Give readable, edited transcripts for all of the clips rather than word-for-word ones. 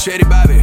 Chetty Bobby.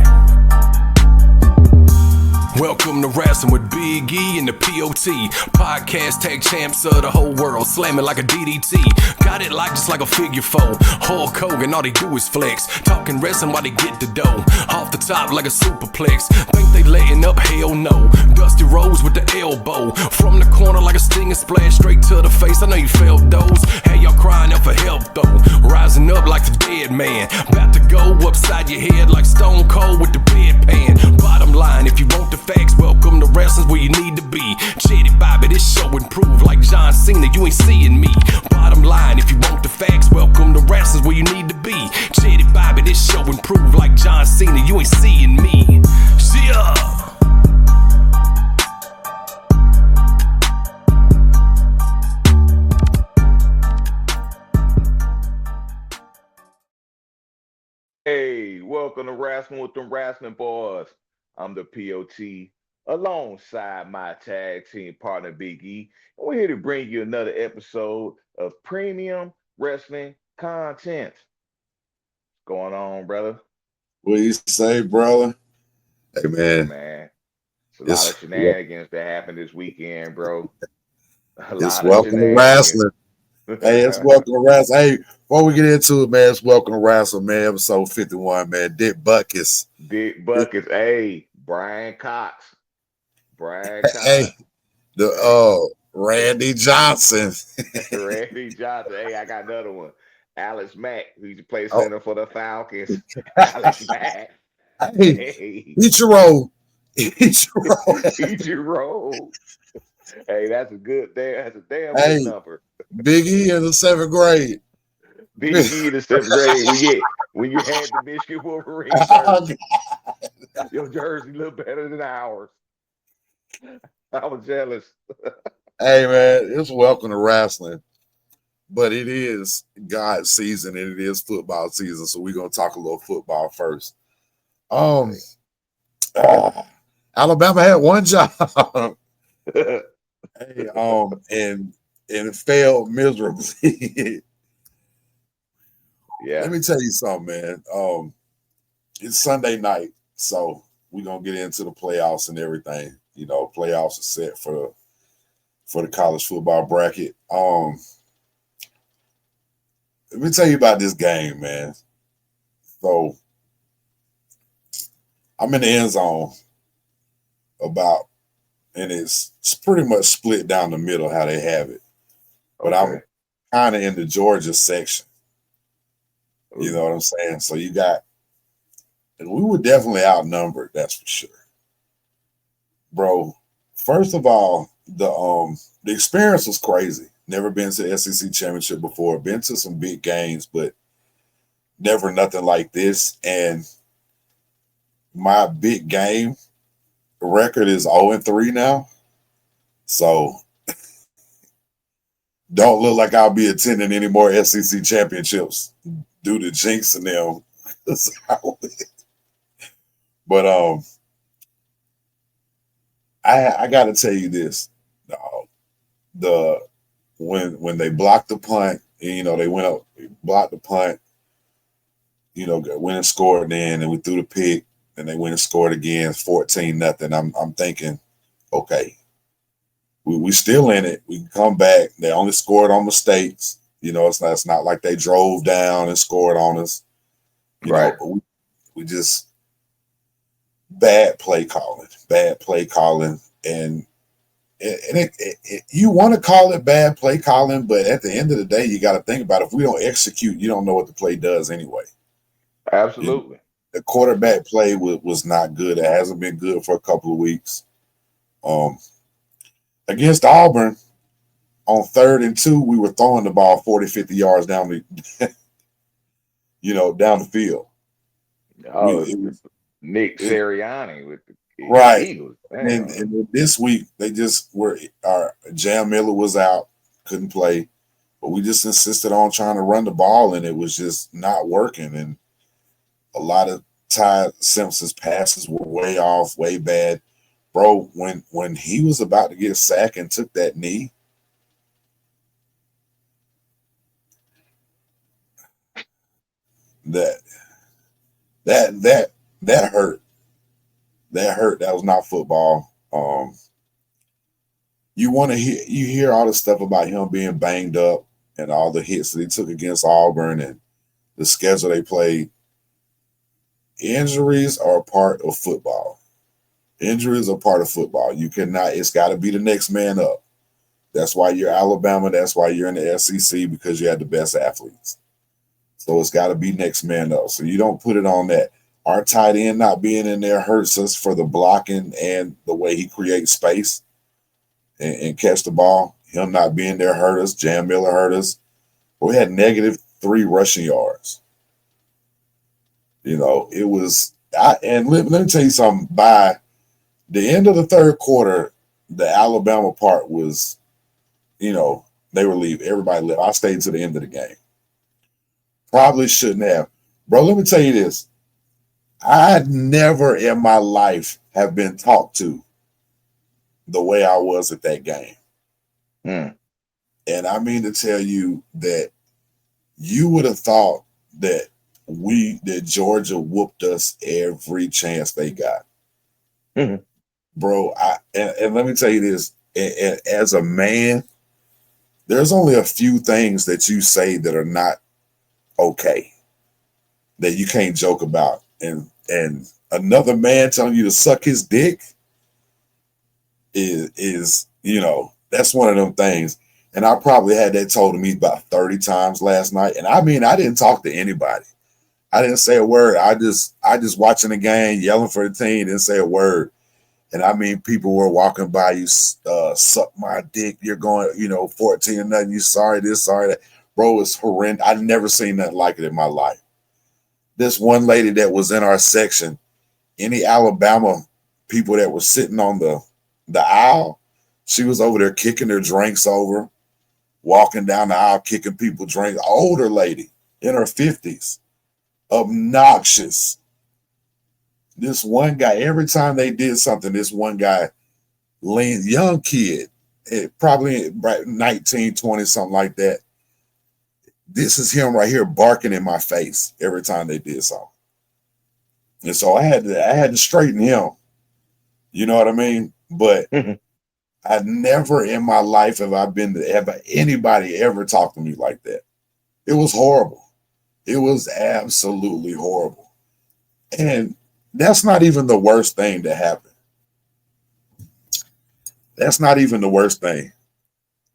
Welcome to Wrasslin with Big E and the POT. Podcast tag champs of the whole world, slamming like a DDT. Got it like just like a figure four. Hulk Hogan, all they do is flex. Talking wrestling while they get the dough. Off the top like a superplex. Think they letting up? Hell no. Dusty Rose with the elbow. From the corner like a stinging splash straight to the face. I know you felt those. Hey, y'all crying out for help though. Rising up like the dead man. About to go upside your head like Stone Cold with the bedpan. Bottom line, if you want the facts, welcome to Wrestling's where you need to be. Chetty Bobby, this show improved like John Cena, you ain't seeing me. Bottom line, if you want the facts, welcome to Wrestling's where you need to be. Chetty Bobby, this show improved like John Cena, you ain't seeing me. Yeah. Hey, welcome to Wrasslin with them Wrasslin boys. I'm the POT alongside my tag team partner Big E. And we're here to bring you another episode of premium wrestling content. What's going on, brother? What you say, brother? Hey, man. Man, it's a lot of shenanigans that happened this weekend, bro. It's welcome to Wrasslin. Hey, it's welcome to Wrasslin. Hey, before we get into it, man, it's welcome to Wrasslin, man. Episode 51, man. Dick Buckets. Hey, Brian Cox. Hey, Randy Johnson. Randy Johnson. Hey, I got another one. Alex Mack, who used to play center for the Falcons. Alex Mack. Hey, Ichiro. Hey, that's a good damn. That's a damn good number. Big E in the 7th grade. Big E in the 7th grade. When you had the Michigan Wolverine jersey, your jersey looked better than ours. I was jealous. Hey, man, it's welcome to Wrasslin. But it is God's season and it is football season, so we're gonna talk a little football first. Alabama had one job. Hey, and it failed miserably. Yeah. Let me tell you something, man. It's Sunday night, so we're gonna get into the playoffs and everything. You know, playoffs are set for the college football bracket. Let me tell you about this game, man. So I'm in the end zone and it's pretty much split down the middle how they have it. But I'm kind of in the Georgia section. You know what I'm saying? So and we were definitely outnumbered, that's for sure. Bro, first of all, the experience was crazy. Never been to the SEC championship before. Been to some big games, but never nothing like this. And my big game record is 0-3 now. So don't look like I'll be attending any more SEC championships due to jinxing them. But I gotta tell you this. When they blocked the punt, you know, they went up, blocked the punt, you know, went and scored then, and we threw the pick, and they went and scored again, 14-0. I'm thinking, okay, we still in it. We can come back. They only scored on mistakes. You know, it's not like they drove down and scored on us. You know, but we just bad play calling, and you want to call it bad play calling, but at the end of the day, you got to think about it. If we don't execute, you don't know what the play does anyway. Absolutely. And the quarterback play was not good. It hasn't been good for a couple of weeks. Against Auburn, on 3rd and 2, we were throwing the ball 40, 50 yards down the field. It was Nick Sirianni with the Eagles. And this week they just our Jam Miller was out, couldn't play, but we just insisted on trying to run the ball, and it was just not working. And a lot of Ty Simpson's passes were way off, way bad. Bro, when he was about to get sacked and took that knee, that that hurt. That hurt. That was not football. You hear all the stuff about him being banged up and all the hits that he took against Auburn and the schedule they played. Injuries are a part of football. Injuries are part of football. You cannot, it's got to be the next man up. That's why you're Alabama. That's why you're in the SEC, because you have the best athletes. So it's got to be next man up. So you don't put it on that. Our tight end not being in there hurts us for the blocking and the way he creates space and catch the ball. Him not being there hurt us. Jam Miller hurt us. We had -3 rushing yards. You know, it was, and let me tell you something. By the end of the third quarter, the Alabama part was, you know, they were leaving. Everybody left. I stayed to the end of the game. Probably shouldn't have. Bro, let me tell you this. I never in my life have been talked to the way I was at that game. And I mean to tell you that you would have thought that Georgia whooped us every chance they got. Bro, and let me tell you this, as a man, there's only a few things that you say that are not okay, that you can't joke about. And another man telling you to suck his dick is you know, that's one of them things. And I probably had that told to me about 30 times last night. And I mean, I didn't talk to anybody. I didn't say a word. I just watching the game, yelling for the team, didn't say a word. And I mean, people were walking by, you suck my dick. You're going, 14 or nothing. You sorry this, sorry that. Bro, it's horrendous. I've never seen nothing like it in my life. This one lady that was in our section, any Alabama people that were sitting on the aisle, she was over there kicking their drinks over, walking down the aisle, kicking people drinks. Older lady in her 50s, obnoxious. This one guy, every time they did something, this one guy, young kid, probably 19, 20, something like that. This is him right here barking in my face every time they did something. And so I had to straighten him. You know what I mean? But I never in my life have anybody ever talked to me like that. It was horrible. It was absolutely horrible. And that's not even the worst thing that happened. That's not even the worst thing.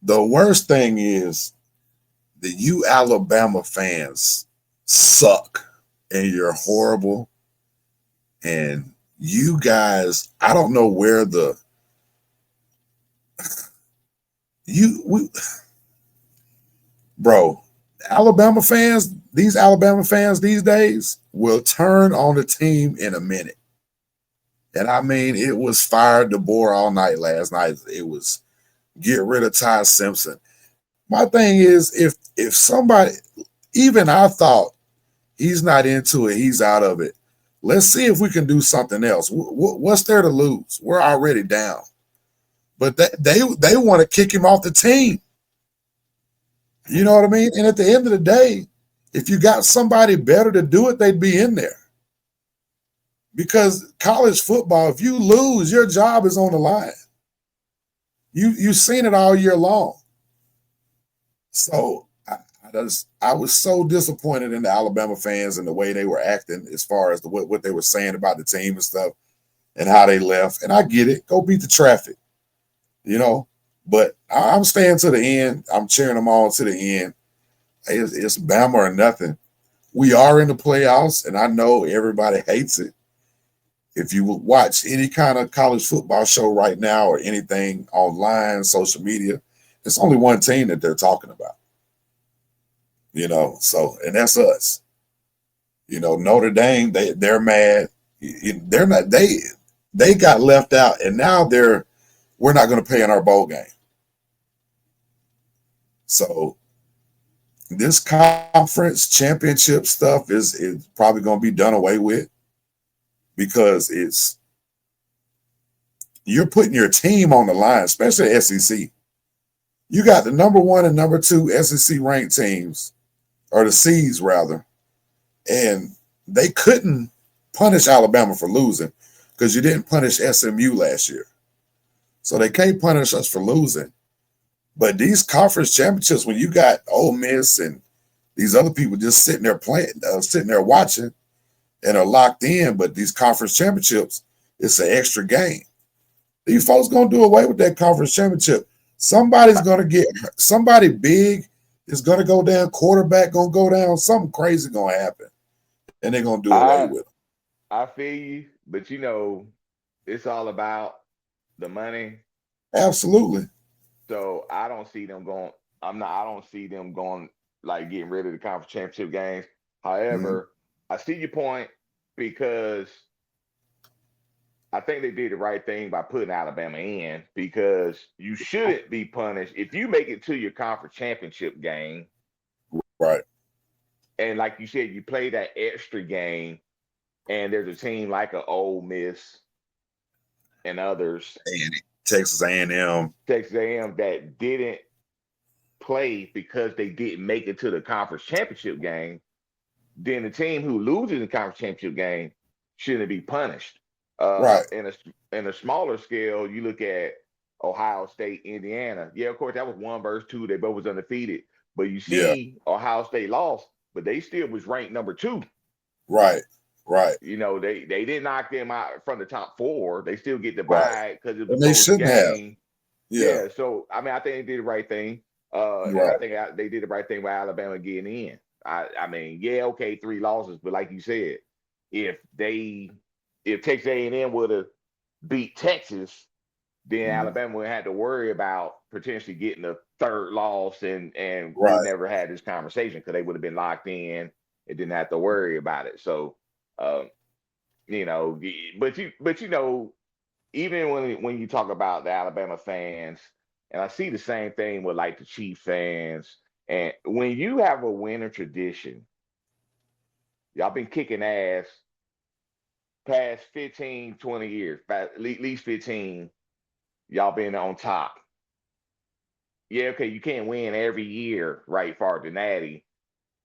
The worst thing is that you Alabama fans suck and you're horrible. And you guys, I don't know where bro, Alabama fans, these Alabama fans these days will turn on the team in a minute. And I mean, it was fire DeBoer all night last night. It was get rid of Ty Simpson. My thing is, if somebody, even I thought he's not into it, he's out of it. Let's see if we can do something else. What's there to lose? We're already down. But they want to kick him off the team. You know what I mean? And at the end of the day, if you got somebody better to do it, they'd be in there. Because college football, if you lose, your job is on the line. You've seen it all year long. So I was so disappointed in the Alabama fans and the way they were acting as far as what they were saying about the team and stuff and how they left. And I get it. Go beat the traffic, But I'm staying to the end. I'm cheering them all to the end. It's Bama or nothing. We are in the playoffs, and I know everybody hates it. If you watch any kind of college football show right now or anything online, social media, it's only one team that they're talking about. So, and that's us. Notre Dame, they're mad. They're not, they got left out, and now we're not going to play in our bowl game. So this conference championship stuff is probably going to be done away with, because you're putting your team on the line, especially SEC. You got the number 1 and number 2 SEC ranked teams, or the C's rather, and they couldn't punish Alabama for losing because you didn't punish SMU last year. So they can't punish us for losing. But these conference championships, when you got Ole Miss and these other people just sitting there playing, sitting there watching and are locked in, but these conference championships, it's an extra game. These folks going to do away with that conference championship. Somebody's going to get, somebody big is going to go down, quarterback going to go down, something crazy going to happen. And they're going to do away with it. I feel you, but it's all about the money. Absolutely. So I don't see them going. I don't see them going like getting rid of the conference championship games. However, I see your point because I think they did the right thing by putting Alabama in because you shouldn't be punished if you make it to your conference championship game. Right. And like you said, you play that extra game, and there's a team like a Ole Miss and others, and Texas A&M, that didn't play because they didn't make it to the conference championship game. Then the team who loses the conference championship game shouldn't be punished. Right. In a smaller scale, you look at Ohio State, Indiana. Yeah, of course, that was 1 versus 2. They both was undefeated. But you see, Ohio State lost, but they still was ranked number 2. Right. They didn't knock them out from the top 4. They still get the bye because it was they shouldn't game. have. Yeah. So I think they did the right thing. And I think they did the right thing with Alabama getting in. Okay, 3 losses, but like you said, if Texas A&M would have beat Texas, then Alabama would have had to worry about potentially getting a 3rd loss, and we never had this conversation because they would have been locked in and didn't have to worry about it. So, but even when you talk about the Alabama fans, and I see the same thing with like the Chief fans, and when you have a winning tradition, y'all been kicking ass past 15, 20 years, at least 15, y'all been on top. Yeah, okay, you can't win every year, right, for the Natty,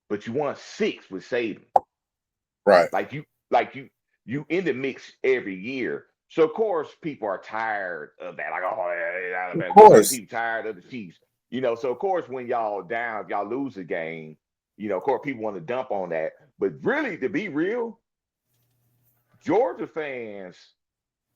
but you won 6 with Saban. Right. Like you in the mix every year. So of course people are tired of that. Like, of course, people tired of the Chiefs. So of course when y'all down, if y'all lose a game, of course people want to dump on that. But really, to be real, Georgia fans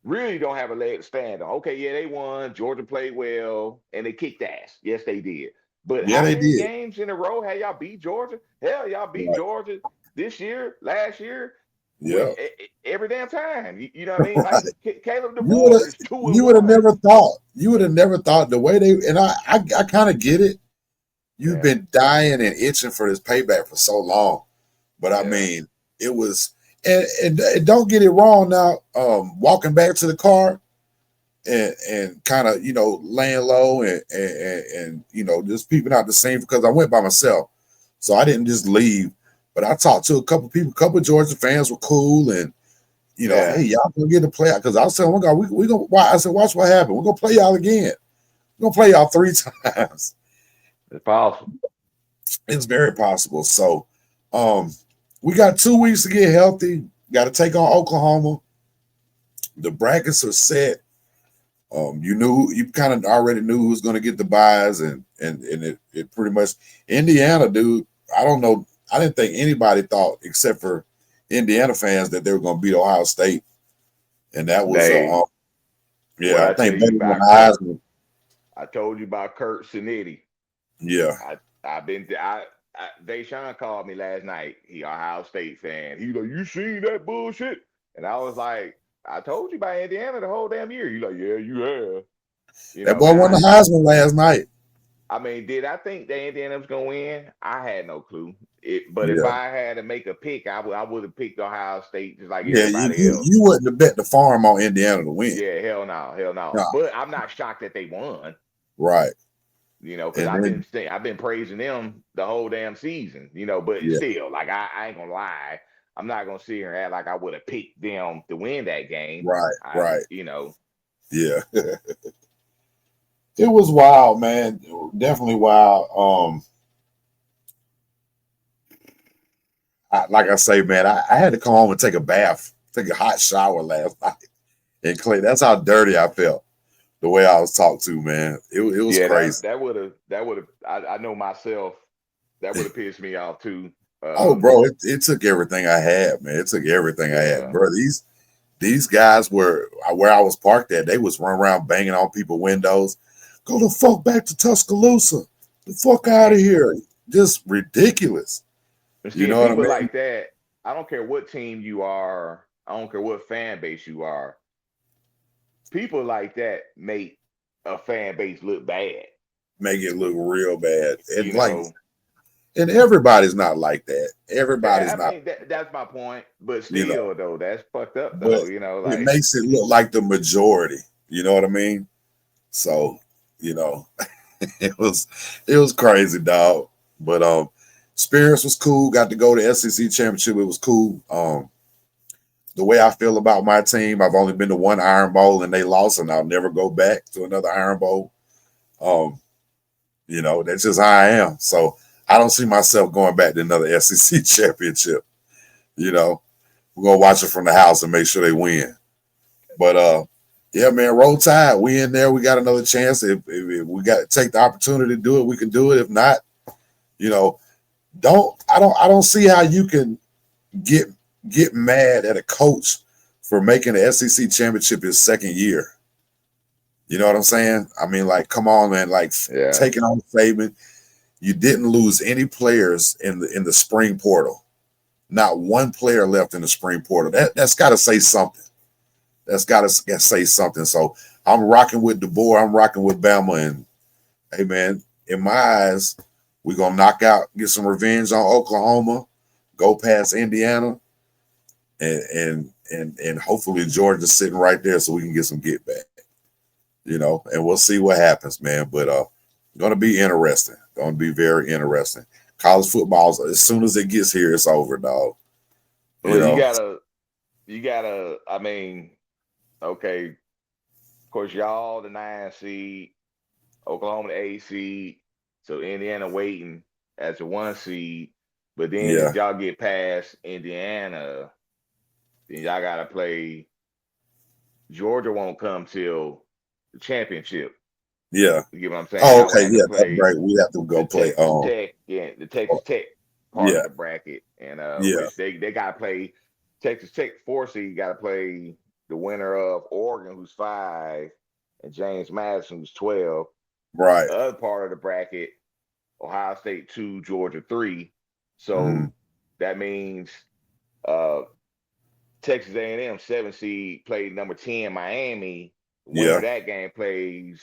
really don't have a leg to stand on. Okay, yeah, they won. Georgia played well, and they kicked ass. Yes, they did. But how many games in a row have y'all beat Georgia? Hell, y'all beat Georgia this year, last year. Yeah. Every damn time. You know what I mean? Like Caleb DeBoer is 2-1. You would have never thought. You would have never thought the way they, and I kind of get it. You've been dying and itching for this payback for so long. But I mean, it was, and don't get it wrong now, walking back to the car and kind of, laying low and just peeping out the scene because I went by myself. So I didn't just leave, but I talked to a couple people, a couple of Georgia fans were cool and, hey, y'all gonna get to play out. Because I was telling one guy, we gonna watch. I said, watch what happened. We're gonna play y'all again. We're gonna play y'all 3 times. It's possible. It's very possible. So we got 2 weeks to get healthy. Got to take on Oklahoma. The brackets are set. You kind of already knew who was going to get the buys, and it pretty much Indiana, dude. I don't know. I didn't think anybody thought, except for Indiana fans, that they were going to beat Ohio State, and that was I think better than Heisman. I told you about Kurt Cinetti. Yeah, Deshaun called me last night. He Ohio State fan. He like, you seen that bullshit? And I was like, I told you about Indiana the whole damn year. He like, yeah, you have. That boy won the Heisman last night. I mean, did I think that Indiana was gonna win? I had no clue. But if I had to make a pick, I would have picked Ohio State just like everybody else. You wouldn't have bet the farm on Indiana to win. Yeah, hell no. But I'm not shocked that they won. Right. Because I've been praising them the whole damn season. But still, like I ain't gonna lie, I'm not gonna sit here and act like I would have picked them to win that game. Right. Yeah. It was wild, man. Definitely wild. Like I say, man, I had to come home and take a bath took a hot shower last night in Clay. That's how dirty I felt. The way I was talked to, man, it was crazy. That would have. I know myself. That would have pissed me off too. Oh, bro, it took everything I had, man. It took everything I had, bro. These guys were where I was parked at. They was running around banging on people's windows. Go the fuck back to Tuscaloosa. The fuck out of here. Just ridiculous. You know what I mean? Like that. I don't care what team you are. I don't care what fan base you are. People like that make a fan base look bad. Make it look real bad. And and everybody's not like that. Everybody's not. That's my point. But still, though, that's fucked up, though. It makes it look like the majority. You know what I mean? So, it was crazy, dog. But experience was cool. Got to go to SEC championship. It was cool. The way I feel about my team, I've only been to one Iron Bowl and they lost, and I'll never go back to another Iron Bowl. That's just how I am. So I don't see myself going back to another SEC championship. We're gonna watch it from the house and make sure they win. But yeah, man, roll tide. We in there. We got another chance. If we got to take the opportunity to do it, we can do it. If not, I don't see how you can get mad at a coach for making the SEC championship his second year. You know what I'm saying? I mean, like, come on, man. Like, taking on Saban, you didn't lose any players in the spring portal. Not one player left in the spring portal. That's got to say something. That's got to say something. So I'm rocking with DeBoer. I'm rocking with Bama. And, hey, man, in my eyes, we're going to get some revenge on Oklahoma, go past Indiana, and hopefully Georgia's sitting right there so we can get some get back. And we'll see what happens, man. But going to be interesting. Going to be very interesting. College football, as soon as it gets here, it's over, dog. Well, you gotta. I mean, okay. Of course, y'all the 9 seed, Oklahoma the 8 seed, so Indiana waiting as the 1 seed. But then if y'all get past Indiana, then y'all gotta play. Georgia won't come till the championship. Yeah. You get what I'm saying? Oh, okay. Yeah, that's right. We have to go play Tech, the Texas Tech part of the bracket. And which they gotta play Texas Tech 4 seed, gotta play the winner of Oregon, who's 5, and James Madison, who's 12. Right. The other part of the bracket, Ohio State 2, Georgia 3. So that means Texas A&M 7 seed played number 10 Miami. The winner of that game plays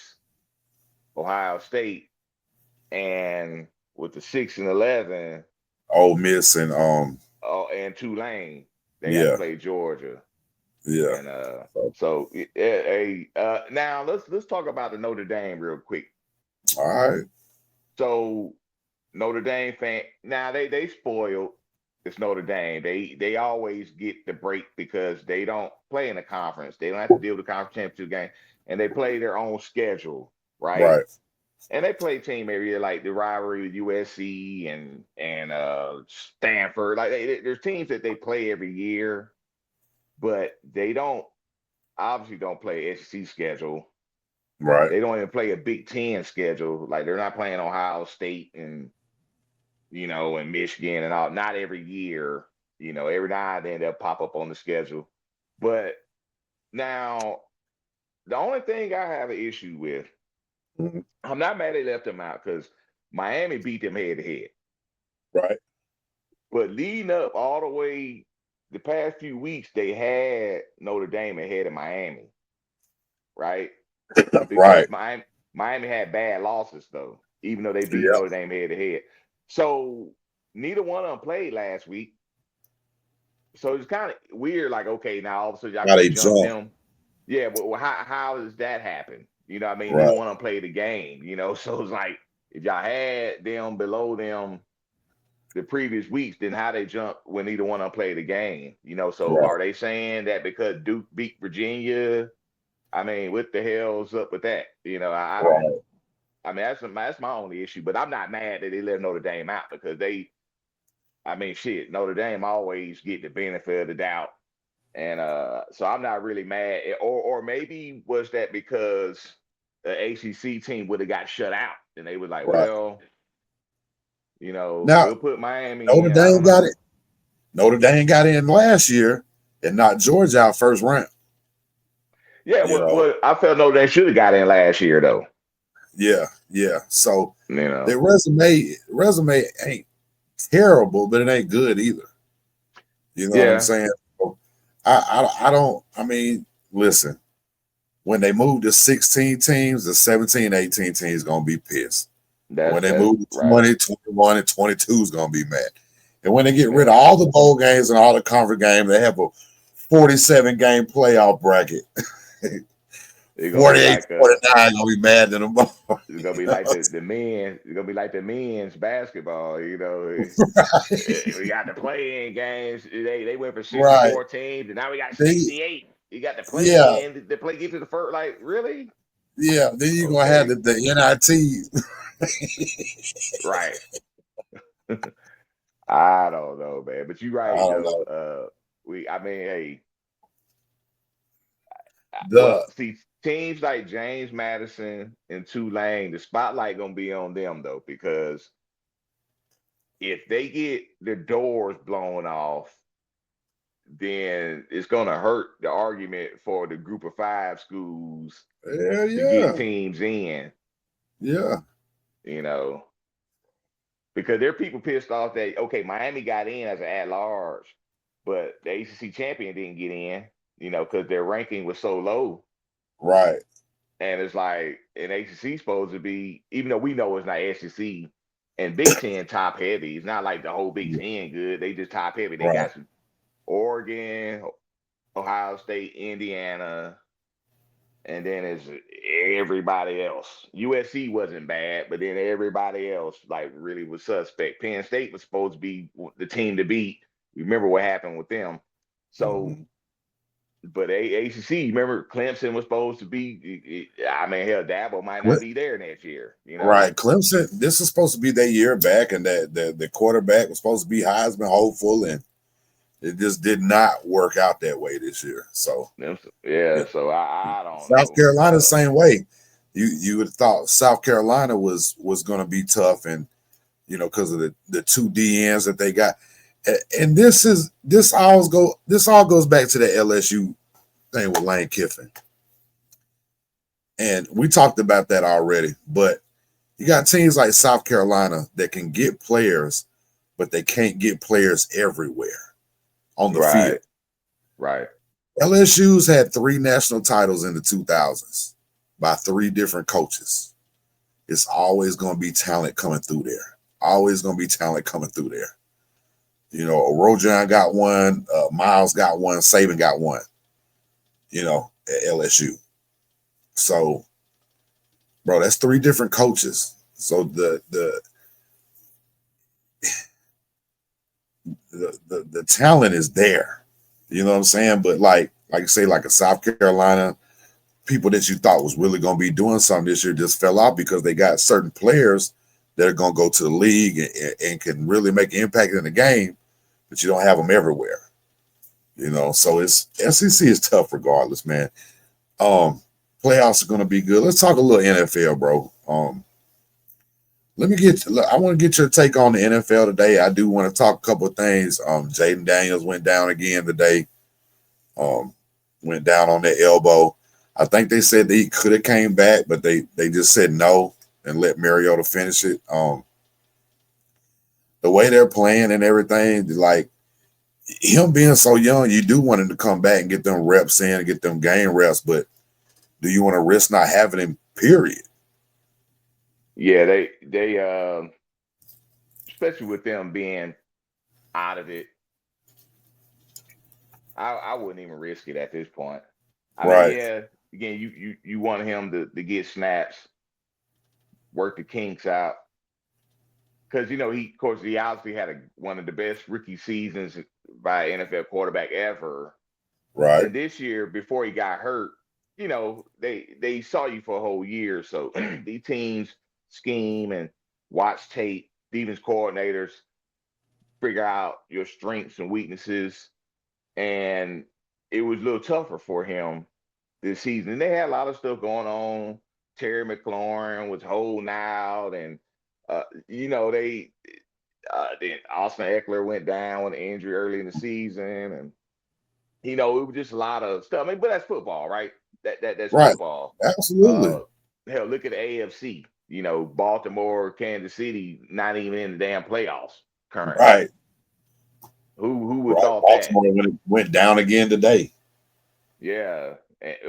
Ohio State, and with the 6 and 11, Ole Miss and Tulane, they got to play Georgia. Yeah. And now let's talk about the Notre Dame real quick. All right. So Notre Dame fan, now they spoiled. It's Notre Dame. They always get the break because they don't play in the conference. They don't have to deal with the conference championship game, and they play their own schedule, right? Right. And they play team every year, like the rivalry with USC and Stanford. Like there's teams that they play every year, but they obviously don't play SEC schedule. Right. They don't even play a Big Ten schedule. Like they're not playing Ohio State and and Michigan and all. Not every year. Every now and then they'll pop up on the schedule. But now, the only thing I have an issue with, I'm not mad they left them out because Miami beat them head to head. Right. But leading up all the way, the past few weeks, they had Notre Dame ahead of Miami. Right? Right. Miami had bad losses, though, even though they beat Notre Dame head to head. So neither one of them played last week. So it's kind of weird, like, okay, now all of a sudden y'all can jump them. Yeah, but how does that happen? Neither one of them played the game, So it's like, if y'all had them below them the previous weeks, then how they jump when neither one of them played the game? So are they saying that because Duke beat Virginia? What the hell's up with that? I don't. That's my only issue. But I'm not mad that they let Notre Dame out because Notre Dame always get the benefit of the doubt And so I'm not really mad. Or maybe was that because the ACC team would have got shut out, and they was like, Right. well, Now, we'll put Miami Notre in. I Dame don't got know. it. Notre Dame got in last year and knocked Georgia out first round. Yeah, You know, well, I felt Notre Dame should have got in last year though. yeah. So You know. the resume ain't terrible, but it ain't good either. You know what I'm Yeah, saying? So I don't. I mean, listen. When they move to 16 teams, the 17, 18 teams gonna be pissed. When they that's move to right. 20, 21, and 22 is gonna be mad. And when they get rid Yeah. of all the bowl games and all the conference games, they have a 47 game playoff bracket. It's gonna be 48, like 49 gonna be mad than them. it's gonna be like the men. It's gonna be like the men's basketball. We got the play-in games. They went for Right. 64 teams, and now we got They, 68. You got the yeah, play-in. The play get to the first. Like really? yeah. Then you're gonna have Okay, the NIT. right. I don't know, man. But you're I right don't though. know. I mean, hey, well, The see, teams like James Madison and Tulane, the spotlight gonna be on them though, because if they get the doors blown off, then it's gonna hurt the argument for the group of five schools hell to get yeah. teams in, Yeah. you know, because there are people pissed off that okay, Miami got in as an at-large, but the ACC champion didn't get in, because their ranking was so low. Right. And it's like an ACC supposed to be, even though we know it's not SEC and Big Ten top heavy. It's not like the whole Big Ten good. They just top heavy. They Right. got some Oregon, Ohio State, Indiana, and then it's everybody else. USC wasn't bad, but then everybody else like really was suspect. Penn State was supposed to be the team to beat. Remember what happened with them. So, Mhm. but ACC, remember Clemson was supposed to be. I mean, hell, Dabo might not Cle- be there next year. Right. Clemson, this is supposed to be their year back, and that the quarterback was supposed to be Heisman hopeful, and it just did not work out that way this year. So Yeah. yeah. So I don't South know. Carolina, same way. You would have thought South Carolina was going to be tough, and because of the two DNs that they got. And this all goes back to the LSU thing with Lane Kiffin. And we talked about that already, but you got teams like South Carolina that can get players, but they can't get players everywhere on the field. Right. LSU's had 3 national titles in the 2000s by 3 different coaches. It's always going to be talent coming through there. Always going to be talent coming through there. Rojan got one, Miles got one, Saban got one, at LSU. So, bro, that's 3 different coaches. So the talent is there. You know what I'm saying? But like you say, like a South Carolina, people that you thought was really going to be doing something this year just fell out because they got certain players that are going to go to the league and can really make an impact in the game, but you don't have them everywhere. So it's SEC is tough regardless, man. Playoffs are going to be good. Let's talk a little NFL, bro. I want to get your take on the NFL today. I do want to talk a couple of things. Jaden Daniels went down again today. Went down on their elbow. I think they said that he could have came back, but they just said no and let Mariota finish it. The way they're playing and everything, like him being so young, you do want him to come back and get them reps in and get them game reps, but do you want to risk not having him, period? Yeah, they especially with them being out of it, I wouldn't even risk it at this point. I mean, Right, yeah, again, you want him to get snaps, work the kinks out. Because he, of course, he obviously had one of the best rookie seasons by NFL quarterback ever. right, And this year, before he got hurt, they saw you for a whole year. So these teams scheme and watch tape. Defense coordinators figure out your strengths and weaknesses, and it was a little tougher for him this season. And they had a lot of stuff going on. Terry McLaurin was holding out, and they then Austin Eckler went down with an injury early in the season, and it was just a lot of stuff. I mean, but that's football, right? That's Right. football. Absolutely. Hell, look at the AFC. Baltimore, Kansas City, not even in the damn playoffs currently. Right. Who would Right. thought Baltimore that? went down again today. Yeah.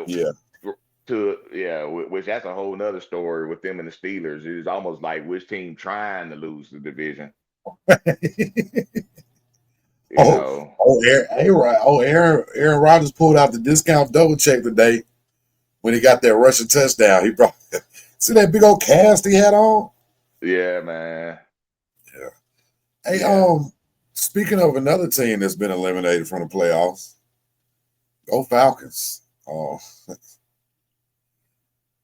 Yeah. Which that's a whole nother story with them and the Steelers. It's almost like which team trying to lose the division. Aaron Rodgers pulled out the discount double check today when he got that rushing touchdown. He brought see that big old cast he had on? Yeah, man. Yeah. Hey, speaking of another team that's been eliminated from the playoffs, go Falcons.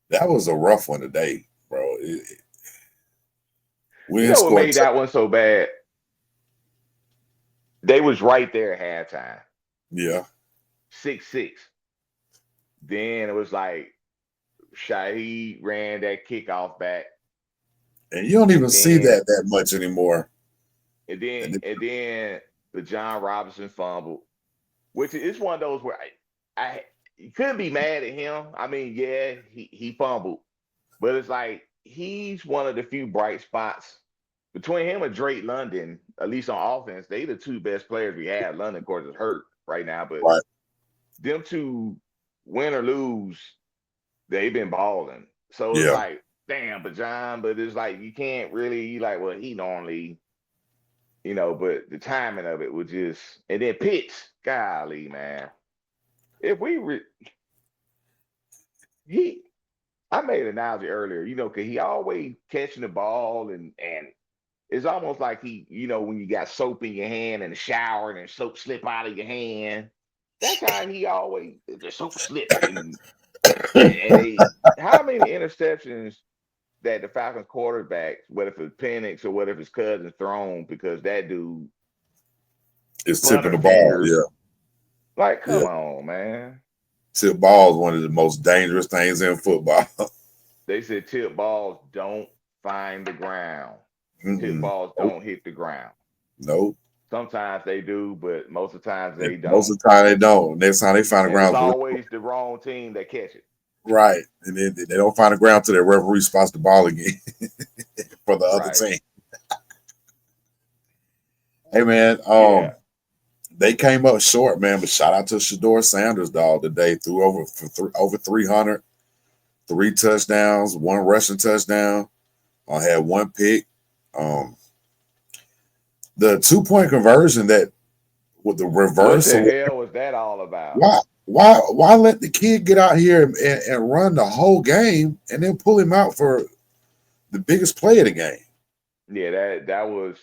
That was a rough one today, bro. What made that one so bad? They was right there at halftime. Yeah. 6-6. Then it was like Shaheed ran that kickoff back. And you don't even see that much anymore. And then the John Robinson fumble, which is one of those where I you couldn't be mad at him. I mean, yeah, he fumbled, but it's like he's one of the few bright spots between him and Drake London, at least on offense. They the two best players we have. London, of course, is hurt right now, but them two, win or lose, they've been balling. So it's like, damn, but it's like you can't really like, he normally, but the timing of it was just, and then Pitts, golly, man. If I made an analogy earlier, because he always catching the ball and it's almost like he, when you got soap in your hand in the shower and soap slip out of your hand. That's how he always, the soap slip. And how many interceptions that the Falcons quarterback, whether it's Penix or whether it's Cousins, thrown because that dude is tipping the ball. Yeah. Like, come on, man. Tip ball is one of the most dangerous things in football. They said tip balls don't find the ground. Tip balls don't hit the ground. Nope. Sometimes they do, but most of the times they don't. Most of the time they don't. Next time they find the ground, it's always the wrong team that catch it. Right, and then they don't find the ground till the referee spots the ball again for the other team. Hey man, they came up short, man. But shout out to Shedeur Sanders, dog. Today threw over 300, 3 touchdowns, 1 rushing touchdown. Had 1 pick. The 2-point conversion that with the reverse. What the hell was that all about? Why let the kid get out here and run the whole game and then pull him out for the biggest play of the game? Yeah, that was.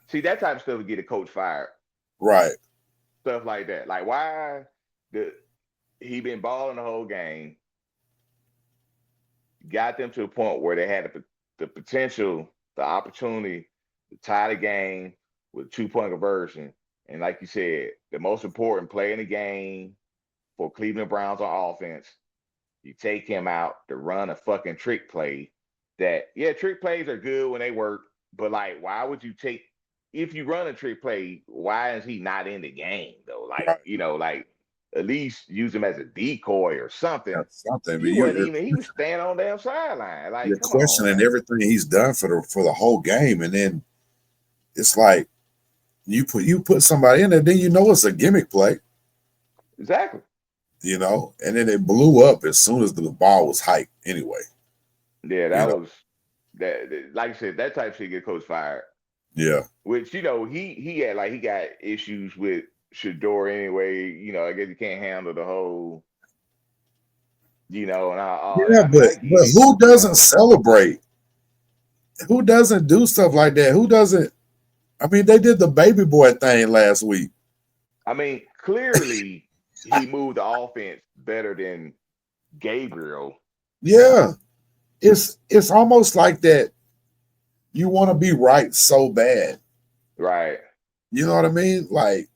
See, that type of stuff would get a coach fired. Right. Stuff like that. Like, why he been balling the whole game, got them to a point where they had the potential, the opportunity to tie the game with 2-point conversion. And like you said, the most important play in the game for Cleveland Browns on offense, you take him out to run a fucking trick play that, trick plays are good when they work, but like, why would you take, if you run a trick play, why is he not in the game though? Like, like at least use him as a decoy or something. He was standing on the damn sideline. Like, you're questioning everything he's done for the whole game, and then it's like you put somebody in there, then it's a gimmick play. Exactly. And then it blew up as soon as the ball was hyped anyway. Yeah, that was that. Like I said, that type of shit get coach fired. Yeah. Which he had he got issues with Shedeur anyway. I guess you can't handle the whole. And but who doesn't celebrate? Who doesn't do stuff like that? Who doesn't? I mean, they did the baby boy thing last week. I mean, clearly he moved the offense better than Gabriel. Yeah. It's almost like that you want to be right so bad. Right. You know what I mean? Like,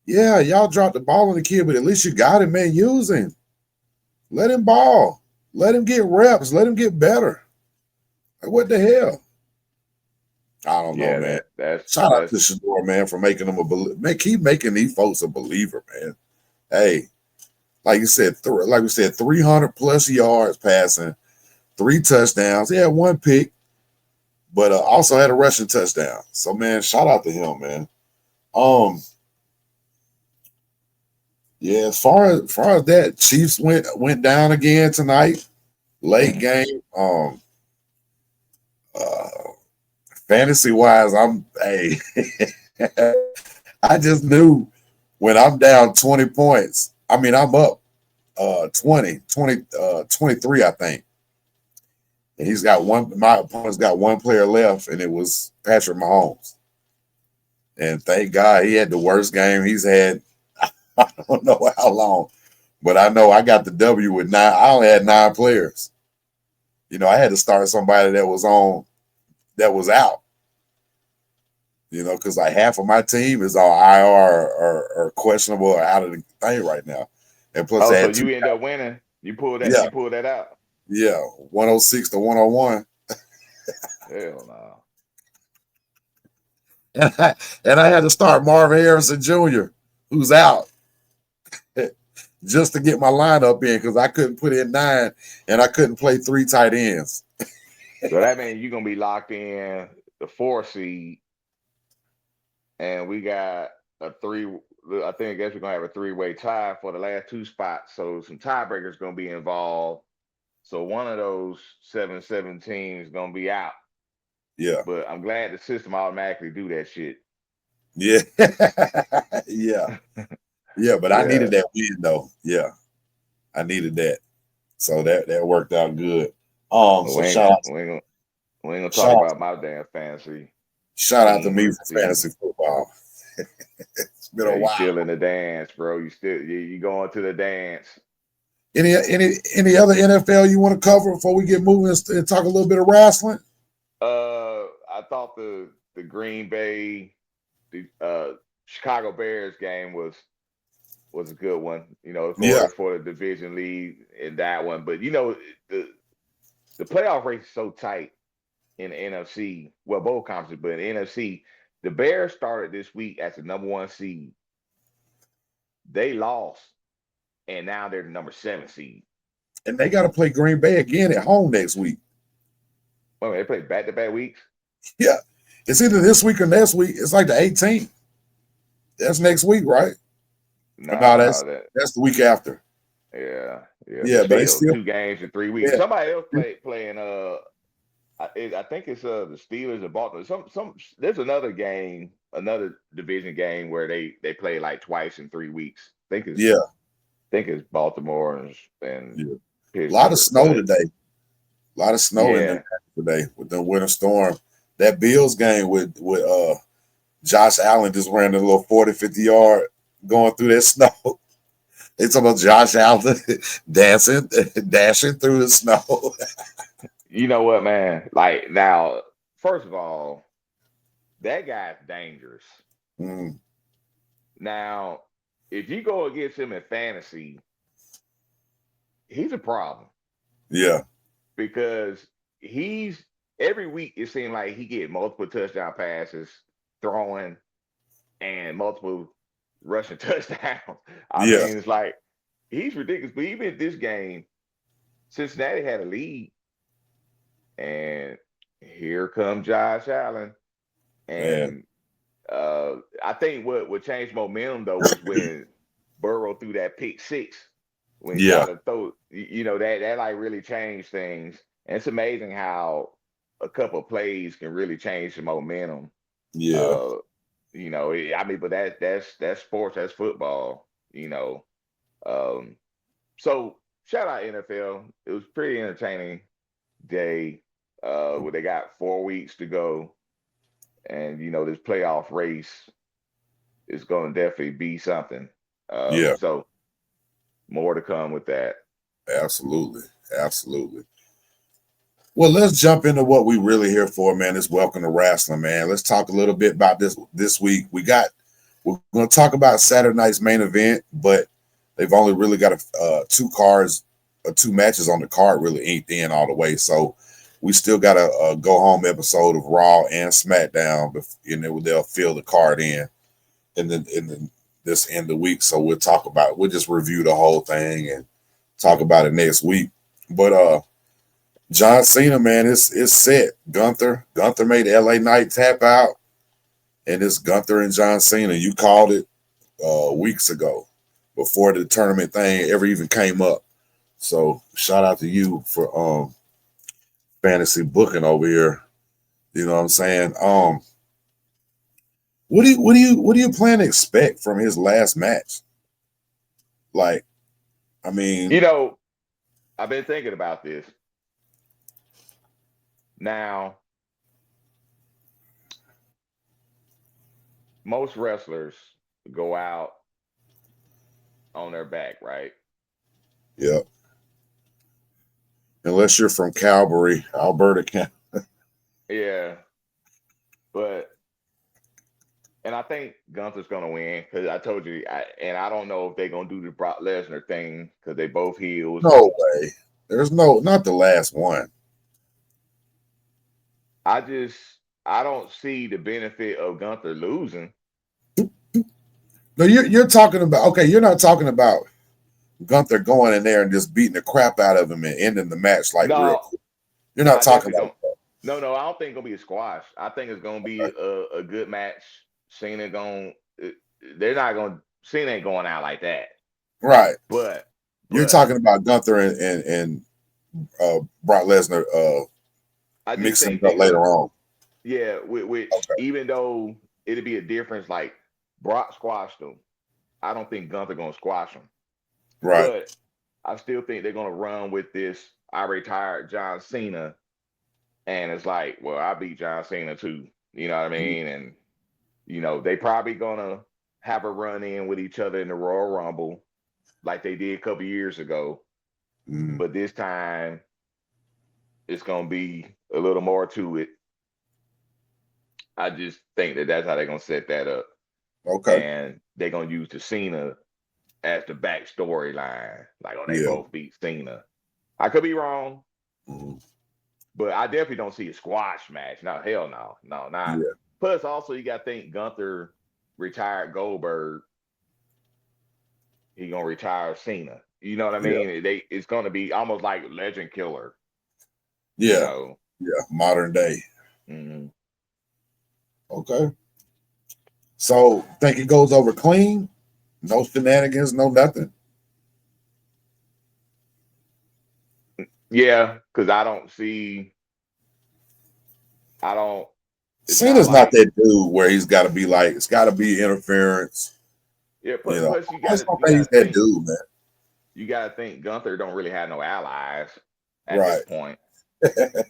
Yeah, y'all dropped the ball on the kid, but at least you got him, man. Use him. Let him ball. Let him get reps. Let him get better. Like, what the hell? I don't know, man. Shout out to Shador, man, for making them a believer. Man, keep making these folks a believer, man. Hey, like you said, like we said, 300 plus yards passing, 3 touchdowns. He had 1 pick, but also had a rushing touchdown. So, man, shout out to him, man. Yeah, as far as that, Chiefs went down again tonight, late game. Fantasy wise, I just knew when I'm down 20 points. I mean, I'm up 23, I think. And he's got my opponent's got 1 player left, and it was Patrick Mahomes. And thank God he had the worst game he's had. I don't know how long, but I know I got the W with 9. I only had 9 players. You know, I had to start somebody that was out. You know, because like half of my team is all IR or questionable or out of the thing right now. And plus, so you end up winning. You pulled that. Yeah. You pulled that out. Yeah, 106 to 101. Hell no. And I had to start Marvin Harrison Jr., who's out, just to get my lineup in because I couldn't put in 9 and I couldn't play 3 tight ends. So that means you're gonna be locked in the 4 seed, and we got a 3. I guess we're gonna have a 3-way tie for the last 2 spots. So some tiebreakers gonna be involved. So one of those 7 teams gonna be out. Yeah. But I'm glad the system automatically do that shit. Yeah. Yeah. Yeah, but I needed that win though. Yeah. I needed that. So that worked out good. So shout out. We ain't gonna talk about my damn fantasy. Shout out to me for fantasy football. It's been a while. You still in the dance, bro. You going to the dance. Any other NFL you want to cover before we get moving and talk a little bit of wrestling? I thought the Green Bay, the Chicago Bears game was a good one. You know, for the division lead in that one. But you know, the playoff race is so tight in the NFC. Well, both conferences, but in the NFC, the Bears started this week as the number 1 seed. They lost, and now they're the number 7 seed. And they got to play Green Bay again at home next week. Well, they play back-to-back weeks? Yeah. It's either this week or next week. It's like the 18th. That's next week, right? No, that's the week after. Yeah. But it's still 2 games in 3 weeks. Yeah. Somebody else playing I think it's the Steelers and Baltimore. There's another game, another division game where they play like twice in 3 weeks. I think it's Baltimore and a lot of snow today. A lot of snow in there today with the winter storm. That Bills game with Josh Allen just ran a little 40, 50 yard going through that snow. They talking about Josh Allen dashing through the snow. You know what, man? Like, now, first of all, that guy's dangerous. Mm. Now, if you go against him in fantasy, he's a problem. Yeah. Because every week it seemed like he get multiple touchdown passes, throwing, and multiple rushing touchdowns. I mean, it's like he's ridiculous. But even in this game, Cincinnati had a lead, and here comes Josh Allen. And I think what changed momentum though was when Burrow threw that pick 6. When he tried to throw, you know, that like really changed things. And it's amazing how a couple of plays can really change the momentum. Yeah. You know, I mean, but that's sports, that's football, you know. So shout out NFL. It was pretty entertaining day. Where they got 4 weeks to go. And you know, this playoff race is gonna definitely be something. So more to come with that. Absolutely. Well, let's jump into what we really here for, man. It's Welcome to Wrasslin, man. Let's talk a little bit about this week. We got We're going to talk about Saturday night's main event, but they've only really got two matches on the card really inked in all the way. So we still got a go home episode of Raw and SmackDown, and they'll fill the card in this end of the week. So we'll just review the whole thing and talk about it next week. But John Cena, man, it's set. Gunther made LA Knight tap out, and it's Gunther and John Cena. You called it weeks ago before the tournament thing ever even came up. So shout out to you for fantasy booking over here. You know what I'm saying? What do you plan to expect from his last match? Like, I mean, I've been thinking about this. Now, most wrestlers go out on their back, right? Yeah. Unless you're from Calgary, Alberta. Yeah. And I think Gunther's going to win because I told you, I don't know if they're going to do the Brock Lesnar thing because they both heels. No way. There's not the last one. I don't see the benefit of Gunther losing. No, you're talking about, okay, you're not talking about Gunther going in there and just beating the crap out of him and ending the match real quick. You're not talking about that. No, I don't think it's going to be a squash. I think it's going to be a good match. Cena ain't going out like that. Right. But you're talking about Gunther and Brock Lesnar mixing up later on. Yeah, which even though it'd be a difference, like Brock squashed him, I don't think Gunther gonna squash him. Right. But I still think they're gonna run with this. I retired John Cena, and it's like, well, I beat John Cena too. You know what I mean? And they probably gonna have a run in with each other in the Royal Rumble, like they did a couple years ago. But this time, it's gonna be a little more to it. I just think that's how they're gonna set that up. Okay. And they're gonna use the Cena as the back storyline. Like, they both beat Cena. I could be wrong. But I definitely don't see a squash match. No, hell no. No, not. Yeah. Plus, also, you got to think Gunther retired Goldberg. He going to retire Cena. You know what I mean? It's going to be almost like Legend Killer. Yeah. Yeah, modern day. Okay. So, think it goes over clean? No shenanigans, no nothing? Yeah, because Cena's not that dude where he's got to be like, it's got to be interference. Yeah, plus you got to he's that dude, man. You got to think Gunther don't really have no allies at this point. And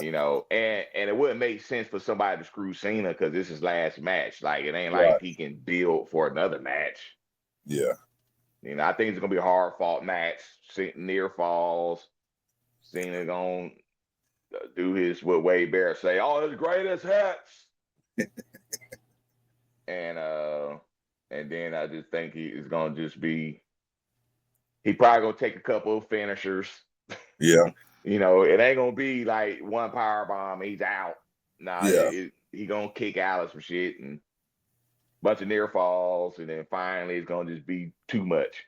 it wouldn't make sense for somebody to screw Cena because this is his last match. Like, it ain't like he can build for another match. Yeah. I think it's going to be a hard fought match. Near falls. Cena going to do what Wade Barrett say, all his greatest hits. And then I just think he is going to just be, he probably going to take a couple of finishers. Yeah. It ain't going to be like one power bomb, he's out. He going to kick Alice for shit and bunch of near falls. And then finally it's going to just be too much.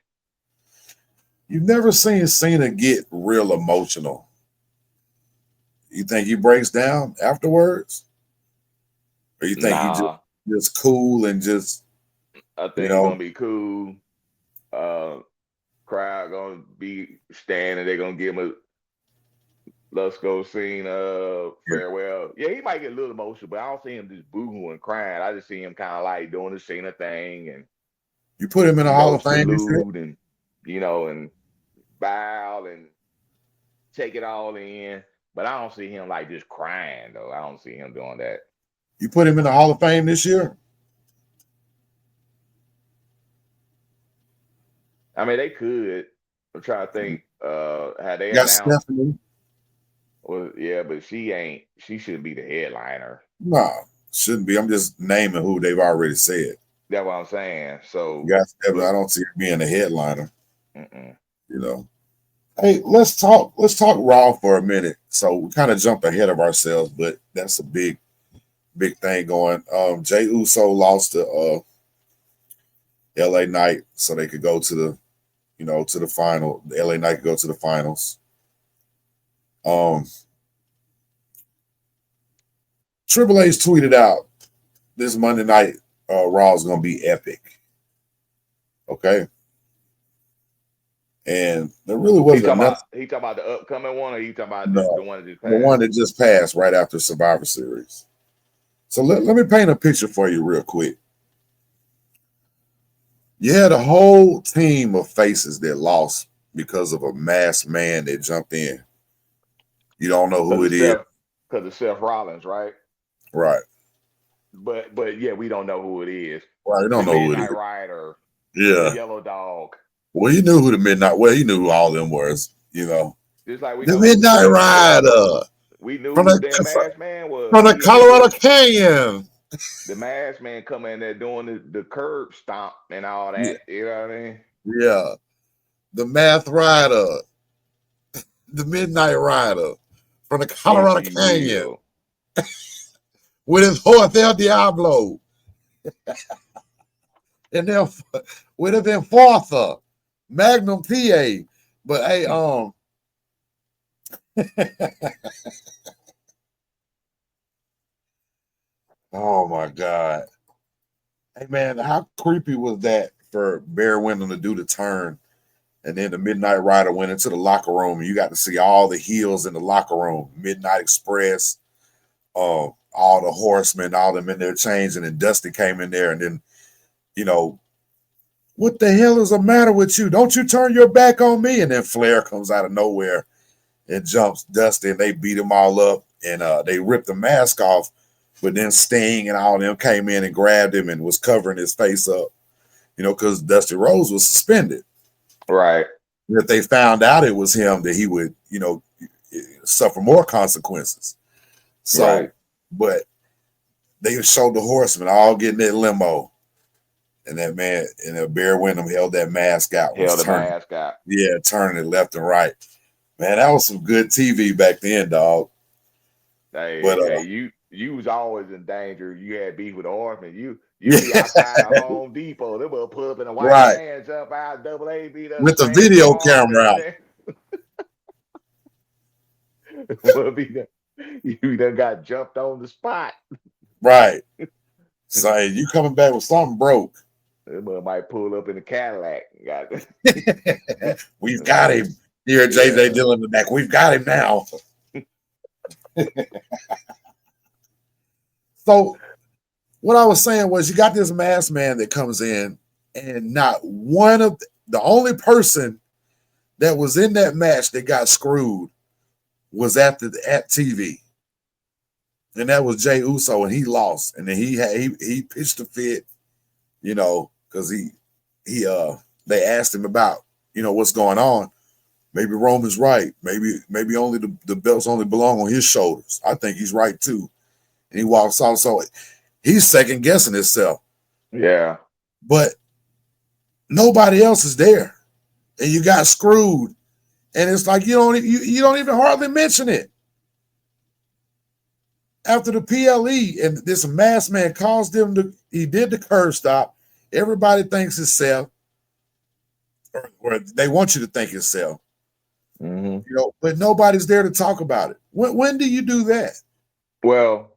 You've never seen Cena get real emotional. You think he breaks down afterwards? Or you think he just cool and just, I think he's going to be cool. Crowd going to be standing. They're going to give him a let's go Cena farewell. Yeah, he might get a little emotional, but I don't see him just boohoo and crying. I just see him kind of like doing the Cena thing. And you put him in a Hall of Fame and and bow and take it all in. But I don't see him like just crying though. I don't see him doing that. You put him in the Hall of Fame this year? I mean, they could. I'm trying to think. Had they announced Stephanie? Well, yeah, but she shouldn't be the headliner. No, shouldn't be. I'm just naming who they've already said. That's what I'm saying. So, Yes, I but don't see it being a headliner. mm-mm. You know. Hey, let's talk. Let's talk Raw for a minute. So we kind of jumped ahead of ourselves, but that's a big thing going. Jay Uso lost to LA Knight, so they could go to the final. The LA Knight could go to the finals. Um, Triple H tweeted out this Monday night Raw is going to be epic. Okay, and there really wasn't enough. He talking about the upcoming one, or he talking about the No, one that just the passed? one that just passed right after Survivor Series. So let me paint a picture for you real quick. You had a whole team of faces that lost because of a masked man that jumped in. You don't know who it is. Because of Seth Rollins, right? Right. But yeah, we don't know who it is. Right. You The don't know who it Midnight is. Rider, the Yeah. Yellow Dog. Well, you knew who the Midnight. Well, you knew who all them was. Just like we The know who the Midnight damn Rider we knew from who the the damn masked man was. from the He had Colorado Canyon. the masked man come in there doing the curb stomp and all Yeah. that. You know what I mean? Yeah. The Math Rider, the Midnight Rider from the If Colorado you Canyon will. with his horse El Diablo and then with his enforcer, Magnum PA. But hey, oh my God. Hey man, how creepy was that for Bear Windham to do the turn and then the Midnight Rider went into the locker room and you got to see all the heels in the locker room, Midnight Express, all the horsemen, all them in there changing, and Dusty came in there and then, you know, what the hell is the matter with you? Don't you turn your back on me? And then Flair comes out of nowhere and jumps Dusty and they beat him all up and they ripped the mask off. But then Sting and all of them came in and grabbed him and was covering his face up, because Dusty Rhodes was suspended. Right. And if they found out it was him, that he would, suffer more consequences. Right. So, but they showed the horsemen all getting that limo. And that man, and that Bear Windham held that mask out, was Held the turning. mask out. Yeah, turning it left and right. Man, that was some good TV back then, dog. But You was always in danger. You had beef with the Orphan. You'd be yeah, outside of Home Depot. They will pull up in a white right. van, jump out, double A, beat up, With the slam video your arm camera in out. there. You done got jumped on the spot. Right. So you coming back with something broke. They might pull up in a Cadillac. We've got him. Here, JJ Dillon in the back. We've got him now. So what I was saying was you got this masked man that comes in, and not one of the only person that was in that match that got screwed was at TV. And that was Jey Uso, and he lost. And then he pitched a fit, because they asked him about, what's going on. Maybe Roman's right. Maybe only the belts only belong on his shoulders. I think he's right too. And he walks off. So he's second guessing himself. Yeah. But nobody else is there. And you got screwed. And it's like you don't even hardly mention it. After the PLE, and this masked man caused them he did the curve stop. Everybody thinks it's Seth. Or they want you to think it's Seth. Mm-hmm. But nobody's there to talk about it. When do you do that? Well,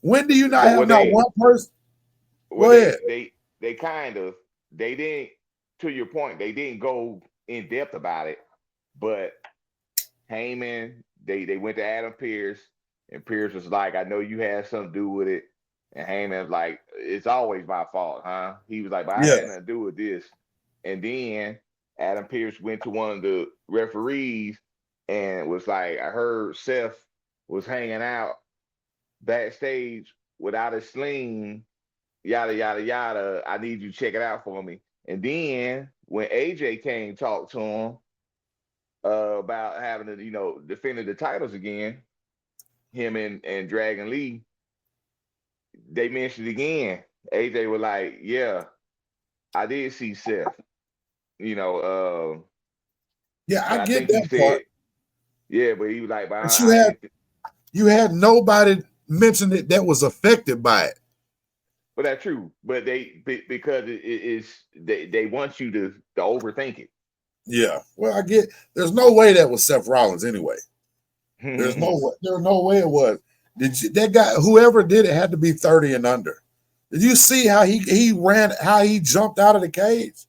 when do you not have one person? Well, they didn't, to your point, they didn't go in depth about it, but Heyman, they went to Adam Pearce, and Pearce was like, I know you had something to do with it. And Heyman was like, it's always my fault, huh? He was like, but I had nothing to do with this. And then Adam Pearce went to one of the referees and was like, I heard Seth was hanging out backstage without a sling, yada, yada, yada. I need you to check it out for me. And then when AJ came talk to him about having to, defending the titles again, him and Dragon Lee, they mentioned again. AJ was like, yeah, I did see Seth. You know, Yeah, I but I get think he that part. said, yeah, but he was like, but But I didn't. you had nobody mention it that was affected by it. But that's true. But because it is they want you to overthink it. Yeah. Well, I get there's no way that was Seth Rollins anyway. There's no way it was. That guy, whoever did it had to be 30 and under. Did you see how he ran, how he jumped out of the cage?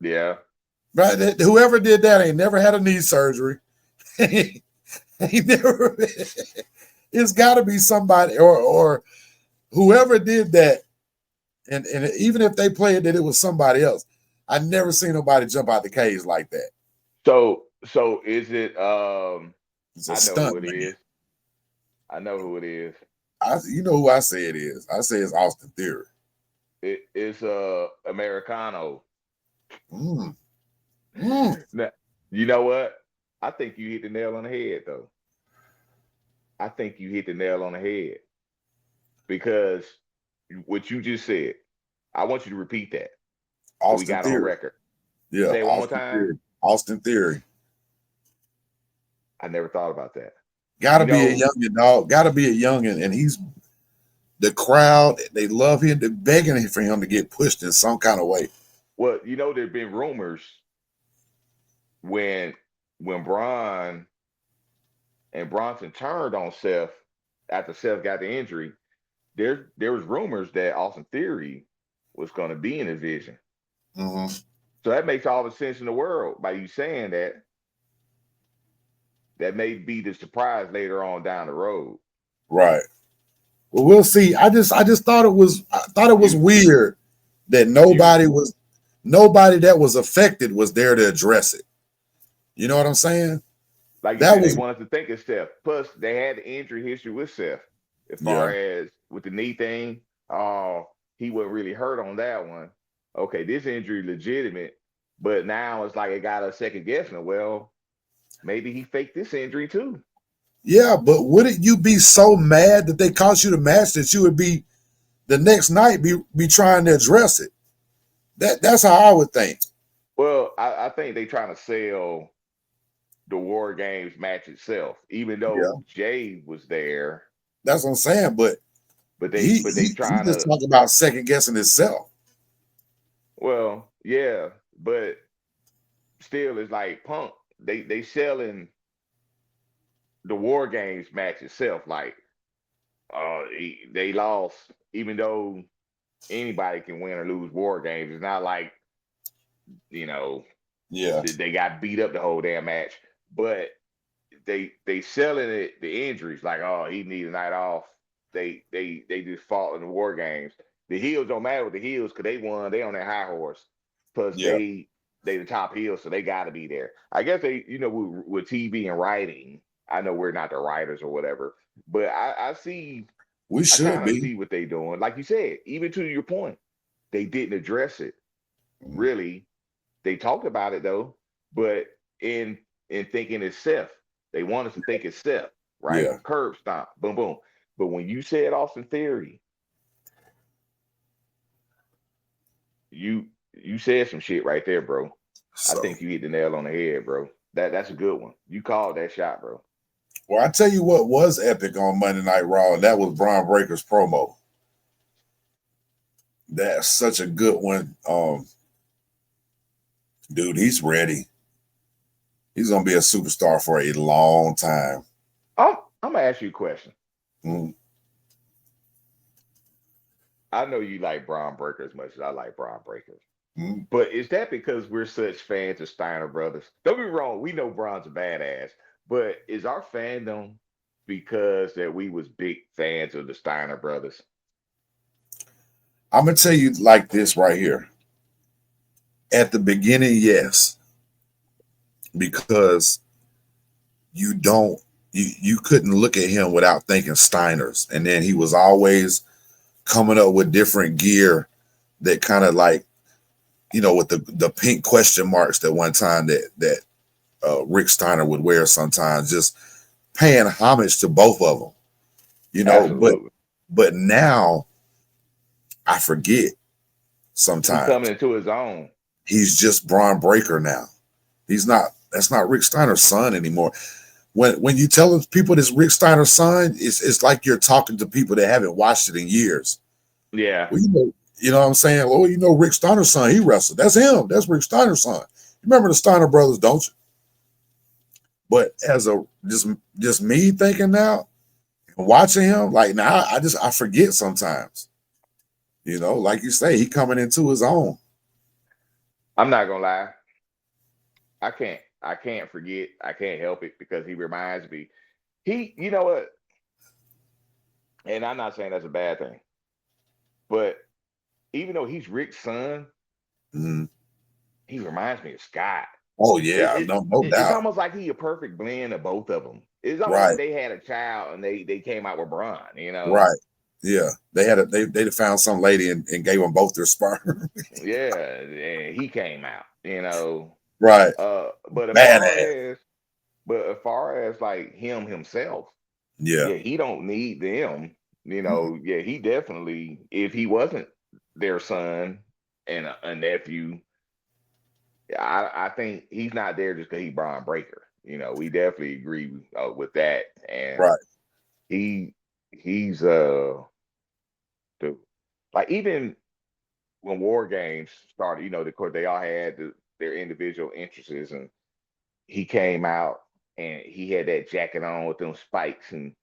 Yeah. Right? Whoever did that ain't never had a knee surgery. he never it's gotta be somebody or whoever did that, and even if they played that it was somebody else. I never seen nobody jump out the cage like that. So is it It's a I know who stunt it man. is. I know who it is. You know who I say it is. I say it's Austin Theory. It's Americano. Mm. Now, you know what? I think you hit the nail on the head though. I think you hit the nail on the head because what you just said, I want you to repeat that. So we Austin got on Theory. record. Yeah, Say it one more time. Austin Theory. I never thought about that. Gotta be a youngin, dog. Gotta be a youngin, and he's the crowd. They love him. They're begging for him to get pushed in some kind of way. Well, there've been rumors when Braun and Bronson turned on Seth after Seth got the injury. There was rumors that Austin Theory was going to be in his vision. Mm-hmm. So that makes all the sense in the world by you saying that. That may be the surprise later on down the road. Right. Well, we'll see. I just thought it was weird that nobody that was affected was there to address it. You know what I'm saying? Like you said, they wanted to think of Seth. Plus, they had the injury history with Seth. As far as with the knee thing, he wasn't really hurt on that one. Okay, this injury legitimate, but now it's like it got a second guessing. Well, maybe he faked this injury too. Yeah, but wouldn't you be so mad that they cost you the match that you would be the next night be trying to address it? That's how I would think. Well, I think they trying to sell the War Games match itself, even though Jay was there. That's what I'm saying, but they trying to talk about second guessing himself. Well, yeah, but still, it's like Punk. They selling the War Games match itself. Like, they lost, even though anybody can win or lose War Games. It's not like they got beat up the whole damn match, but they selling it the injuries like, oh, he needs a night off. They just fought in the War Games. The heels don't matter with the heels because they won. They on their high horse. Plus they the top heels, so they got to be there. I guess they with TV and writing. I know we're not the writers or whatever, but I see. We should be. See what they doing. Like you said, even to your point, they didn't address it. Really, they talked about it though, but in thinking it's Seth, they wanted to think it's Seth, right? Yeah. Curb stomp, boom, boom. But when you said Austin Theory, you said some shit right there, bro. So, I think you hit the nail on the head, bro. That's a good one. You called that shot, bro. Well, I tell you what was epic on Monday Night Raw, and that was Braun Breaker's promo. That's such a good one. Dude, he's ready. He's gonna be a superstar for a long time. I'm gonna ask you a question. Mm-hmm. I know you like Braun Breaker as much as I like Braun Breaker. Mm-hmm. But is that because we're such fans of Steiner Brothers? Don't be wrong, we know Braun's a badass, but is our fandom because that we was big fans of the Steiner Brothers? I'm gonna tell you like this right here. At the beginning, yes, because you couldn't look at him without thinking Steiners, and then he was always coming up with different gear that kind of like, with the pink question marks that one time that Rick Steiner would wear sometimes, just paying homage to both of them, Absolutely. But now I forget sometimes. He's coming into his own. He's just Braun Breaker now. He's not. That's not Rick Steiner's son anymore. When you tell people this Rick Steiner's son, it's like you're talking to people that haven't watched it in years. Yeah. Well, you know what I'm saying? Oh, you know Rick Steiner's son, he wrestled. That's him. That's Rick Steiner's son. You remember the Steiner brothers, don't you? But as a just me thinking now, watching him, like now I forget sometimes. You know, like you say, he coming into his own. I'm not gonna lie. I can't forget. I can't help it because he reminds me. You know what? And I'm not saying that's a bad thing, but even though he's Rick's son, Mm-hmm. he reminds me of Scott. Oh yeah, no It's doubt. almost like he a perfect blend of both of them. It's almost like they had a child and they came out with Braun, you know? Right. Yeah. They found some lady and gave them both their sperm. Yeah, and he came out, you know. Right. But Badass. as far as like him himself, Yeah. he don't need them, you know. Yeah, he definitely, if he wasn't their son and a nephew, I think he's not there just because he's Braun Breaker. You know, we definitely agree with that. And Right. he's like even when War Games started, you know, of course they all had their individual interests, and he came out and he had that jacket on with them spikes and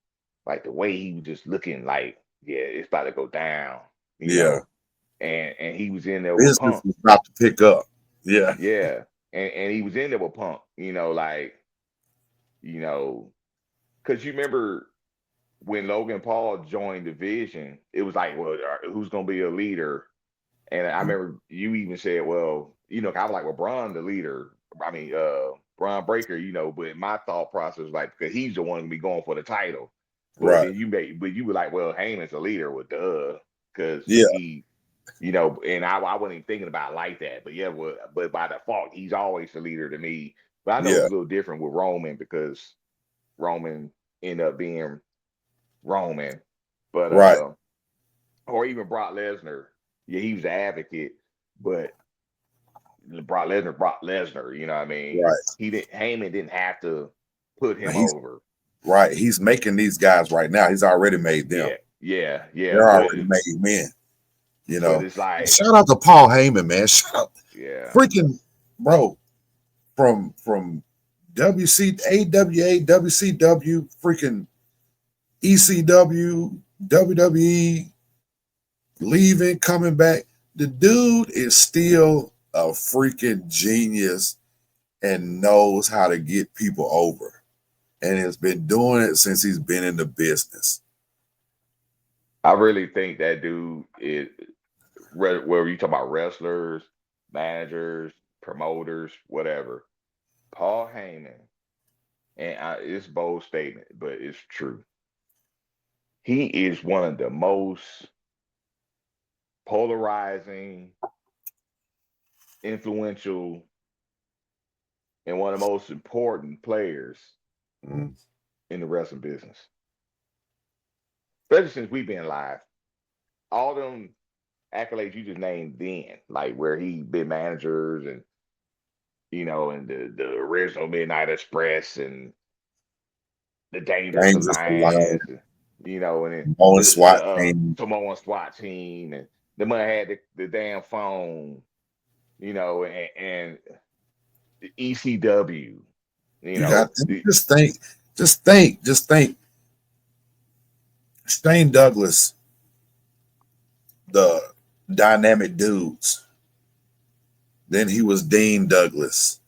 like the way he was just looking like, yeah, it's about to go down, you know. And he was in there with Business Punk. was about to pick up. Yeah. Yeah. And he was in there with Punk, you know, like, you know, because you remember when Logan Paul joined Division, it was like, well, who's going to be a leader? And I remember you even said, well, you know, I was like, well, Braun the leader. I mean, Braun Breaker, you know, but my thought process was like, because he's the one to be going for the title. But Right. then you were like, well, Heyman's a leader with because Yeah. he, you know, and I wasn't even thinking about it like that. But yeah, but by default, he's always the leader to me. But I know it's a little different with Roman because Roman ended up being Roman. But Right. or even Brock Lesnar. Yeah, he was the advocate, but Brock Lesnar, you know what I mean? Right. Heyman didn't have to put him over. Right. He's making these guys right now. He's already made them. Yeah. They're already made men. You know. But it's like, shout out to Paul Heyman, man. Shout out. Yeah. Freaking bro. From AWA, WCW, freaking ECW, WWE, leaving, coming back. The dude is still a freaking genius and knows how to get people over, and has been doing it since he's been in the business. I really think that dude is, where you talk about wrestlers, managers, promoters, whatever. Paul Heyman, and it's a bold statement, but it's true. He is one of the most polarizing, influential, and one of the most important players in the wrestling business. Especially since we've been live. All them accolades you just named then, like where he been managers and, you know, and the original Midnight Express and the Dangerous Alliance, you know, and Samoan SWAT team, and the man had the damn phone, you know, and the ECW, you know. Just think. Shane Douglas, the Dynamic Dudes. Then he was Dean Douglas.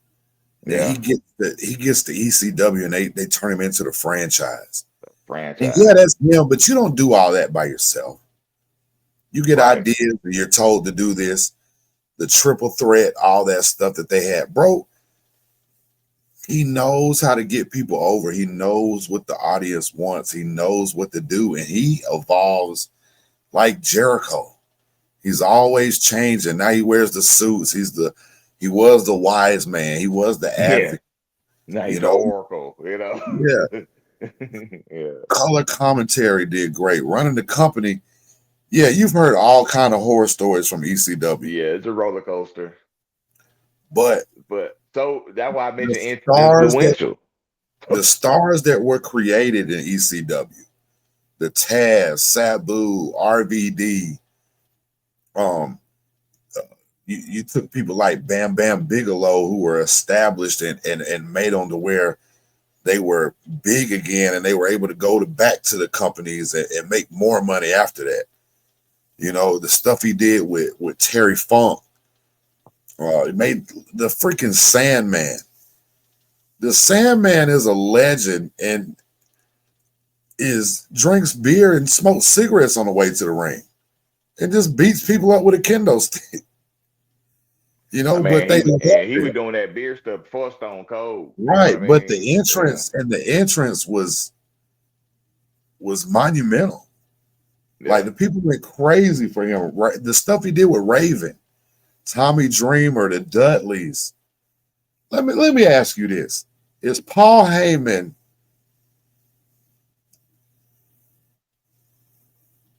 Yeah, he gets the ECW, and they turn him into the franchise. And yeah, that's him, but you don't do all that by yourself. You get ideas, and you're told to do this, the triple threat, all that stuff that they had, bro. He knows how to get people over. He knows what the audience wants. He knows what to do, and he evolves like Jericho. He's always changing. Now he wears the suits. He was the wise man. He was the advocate. Now he's the oracle, you know. Yeah. Color commentary did great. Running the company, Yeah, you've heard all kind of horror stories from ECW, Yeah, it's a roller coaster. but But so that's why I the mentioned stars that influential. the stars that were created in ECW, the Taz, Sabu, RVD, um, you took people like Bam Bam Bigelow who were established and made them to where they were big again, and they were able to go back to the companies and make more money after that. You know, the stuff he did with Terry Funk, he made the freaking Sandman. The Sandman is a legend and drinks beer and smokes cigarettes on the way to the ring and just beats people up with a kendo stick. You I know, but mean, they love he was him. doing that beer stuff before Stone Cold. You know what I Right. But mean? the Yeah, entrance was monumental. Like yeah. the people went crazy for him. Right, the stuff he did with Raven, Tommy Dreamer, the Dudleys. Let me ask you this: is Paul Heyman,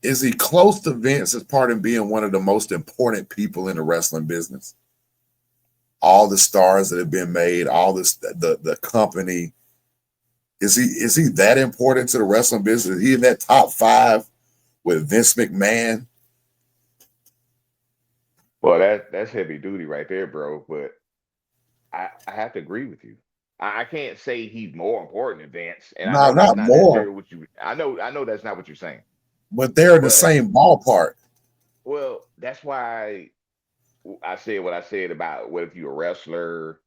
is he close to Vince as part of being one of the most important people in the wrestling business? All the stars that have been made, all this the company. Is he that important to the wrestling business? Is he in that top 5 with Vince McMahon? Well, that's heavy duty right there, bro. But I have to agree with you. I can't say he's more important than Vince, and I No, know that's not not more, necessarily what you. I know that's not what you're saying. but they're in the But same ballpark. well, that's why I said what I said about what if you're a wrestler,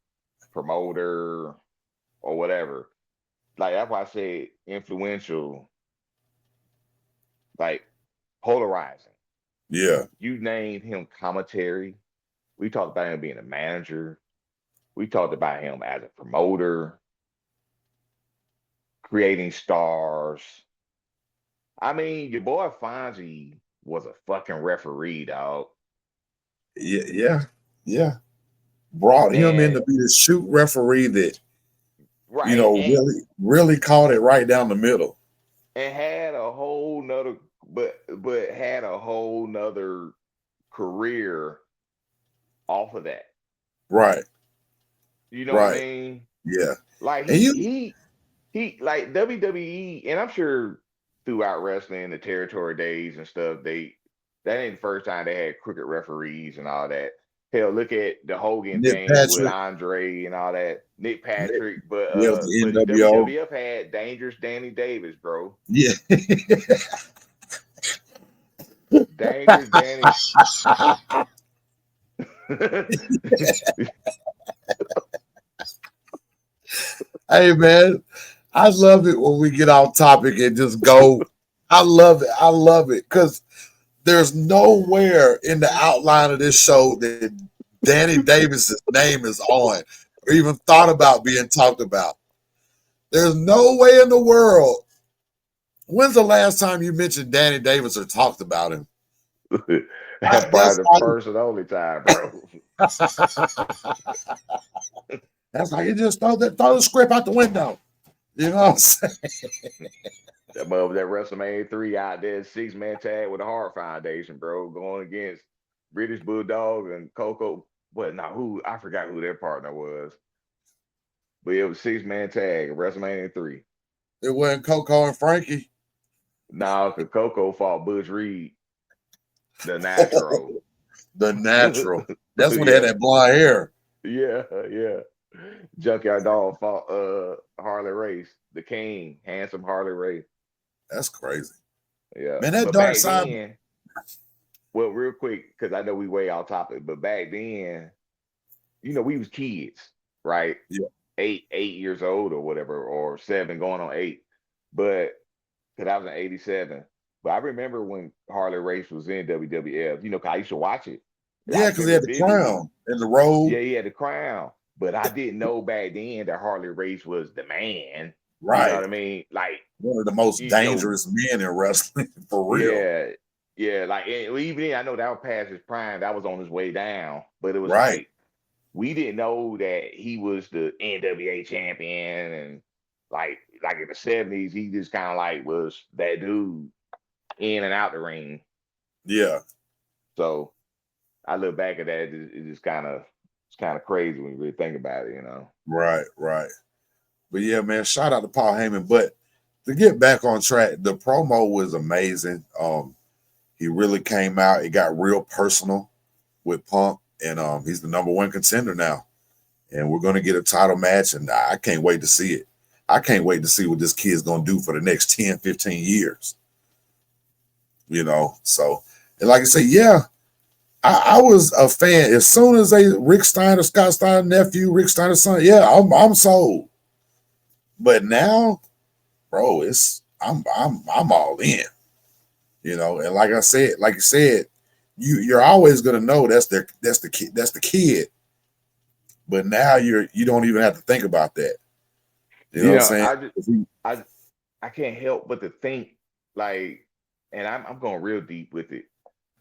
promoter, or whatever. Like that's why I said influential, like polarizing. Yeah, You named him commentary. We talked about him being a manager. We talked about him as a promoter, creating stars. I mean, your boy Fonzie was a fucking referee, dog. yeah, yeah. Brought him in And to be the shoot referee that right, really called it right down the middle. and had a whole nother but had a whole nother career off of that. Right, You know what I right. mean? Yeah, Like and you he like WWE, and I'm sure throughout wrestling, the territory days and stuff, that ain't the first time they had crooked referees and all that. Hell, look at the Hogan Nick thing with Patrick, Andre and all that. Nick Nick, Patrick, yeah, the but the NWO. WWF had Dangerous Danny Davis, bro. Yeah. Dangerous Danny. Hey man, I love it when we get off topic and just go. I love it. I love it because there's nowhere in the outline of this show that Danny Davis's name is on or even thought about being talked about. There's no way in the world. When's the last time you mentioned Danny Davis or talked about him? That's That's probably the first and only time, bro. like that's like you just throw the script out the window. You know what I'm saying? That mother that WrestleMania 3 out there, 6-man tag with the Hart Foundation, bro, going against British Bulldog and Coco. What now? Who I forgot who their partner was. But it was 6-man tag at WrestleMania 3. It wasn't Coco and Frankie. Now, because Coco fought Butch Reed, the Oh, natural. the natural. That's when they had Yeah, that blonde hair. yeah. Junkyard Dog fought Harley Race, the king, handsome Harley Race. That's crazy. Yeah. Man, that But dark back side. then, well, real quick, because I know we way off topic, but back then, we was kids, right? Yeah. 8 years old or whatever, or 7 going on 8. But because I was in 87. But I remember when Harley Race was in WWF, 'cause I used to watch it. I Yeah, because he remember had the vividly. crown and the robe. Yeah, he had the crown. But I didn't know back then that Harley Race was the man. You know Right. what I mean? Like, One of the most you know, dangerous men in wrestling, for real. yeah, yeah. Like, even then, I know that was past his prime. That was on his way down. But it was Right. like, we didn't know that he was the NWA champion. And like in the 70s, he just kind of like was that dude in and out the ring. Yeah. So I look back at that, it's kind of crazy when you really think about it, you know. Right, right. But yeah, man, shout out to Paul Heyman. But to get back on track, the promo was amazing. He really came out. It got real personal with Punk, and he's the #1 contender now. And we're gonna get a title match, and I can't wait to see it. I can't wait to see what this kid's gonna do for the next 10, 15 years. You know, so and like I say, yeah, I was a fan as soon as Rick Steiner, Scott Steiner nephew, Rick Steiner's son. Yeah, I'm sold. But now, bro, I'm all in. You know, and like you said, you're always gonna know that's the kid. But now you don't even have to think about that. You know You what I'm know, saying? I can't help but to think like, and I'm going real deep with it.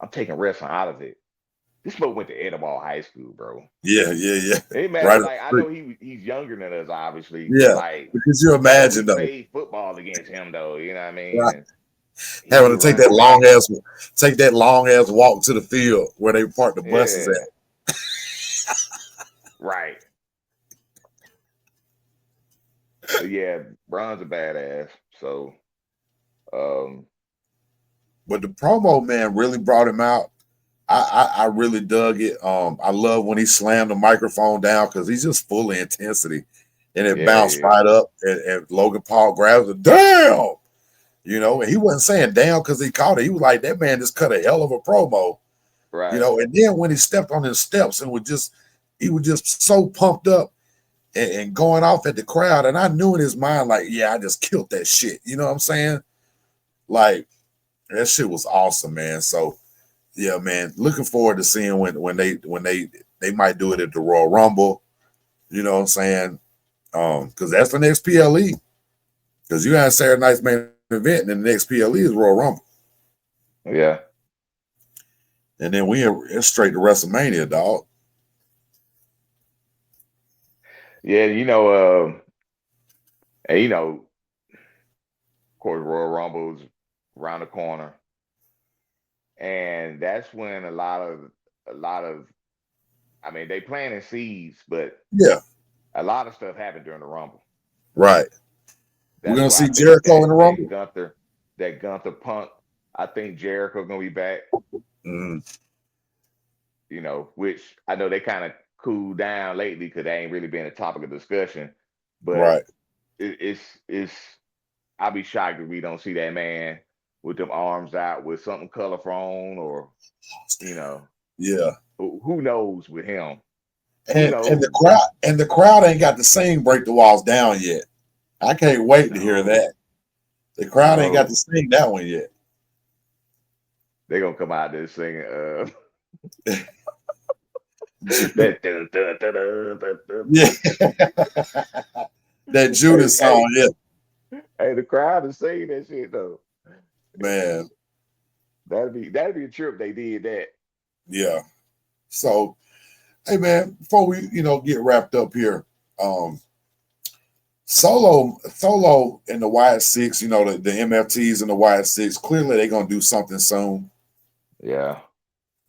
I'm taking wrestling out of it. This boy went to Edinburgh High School, bro. Yeah, yeah, yeah. It matter Right. like I know he's younger than us, obviously, but Yeah, like because you I know we imagine though, played football against him though. You know what I mean? right? And he Having be to take running that back. long ass walk to the field where they park the buses Yeah, at. right. But yeah, Bron's a badass. So, um, But the promo man really brought him out. I really dug it. I love when he slammed the microphone down because he's just full of intensity, and it yeah, bounced yeah, right up. And Logan Paul grabs it. Damn, you know, and he wasn't saying damn because he caught it. He was like, that man just cut a hell of a promo, you right. know. And then when he stepped on his steps and he was just so pumped up and going off at the crowd. And I knew in his mind, like, yeah, I just killed that shit. You know what I'm saying? Like, that shit was awesome, man. So yeah, man, looking forward to seeing when they might do it at the Royal Rumble. You know what I'm saying? Because that's the next PLE. Because you got Saturday night's main event, and then the next PLE is Royal Rumble, Yeah, and then it's straight to WrestleMania, dog. yeah. And of course, Royal Rumble's around the corner, and that's when a lot of I mean, they planting seeds, but Yeah, a lot of stuff happened during the Rumble. right. We're That's gonna why see I think Jericho in the Rumble. That Gunther Punk. I think Jericho gonna be back. Mm, Which I know they kind of cooled down lately because they ain't really been a topic of discussion. But right. it's I'll be shocked if we don't see that man with them arms out with something colorful on, or you know, Yeah. who knows with him? Who And knows? the crowd ain't got to sing "Break the Walls Down" yet. I can't wait to hear No, that. The crowd ain't got to no, sing that one yet. they gonna come out there singing Yeah, that dun, dun, dun, dun, dun, dun. that Hey, Judas hey, song. Yeah, hey, the crowd is singing that shit though. man. That'd be a trip. They did that. Yeah. So, hey, man, before we get wrapped up here, Solo and the YS6, the MFTs and the YS6. Clearly, they're gonna do something soon. Yeah.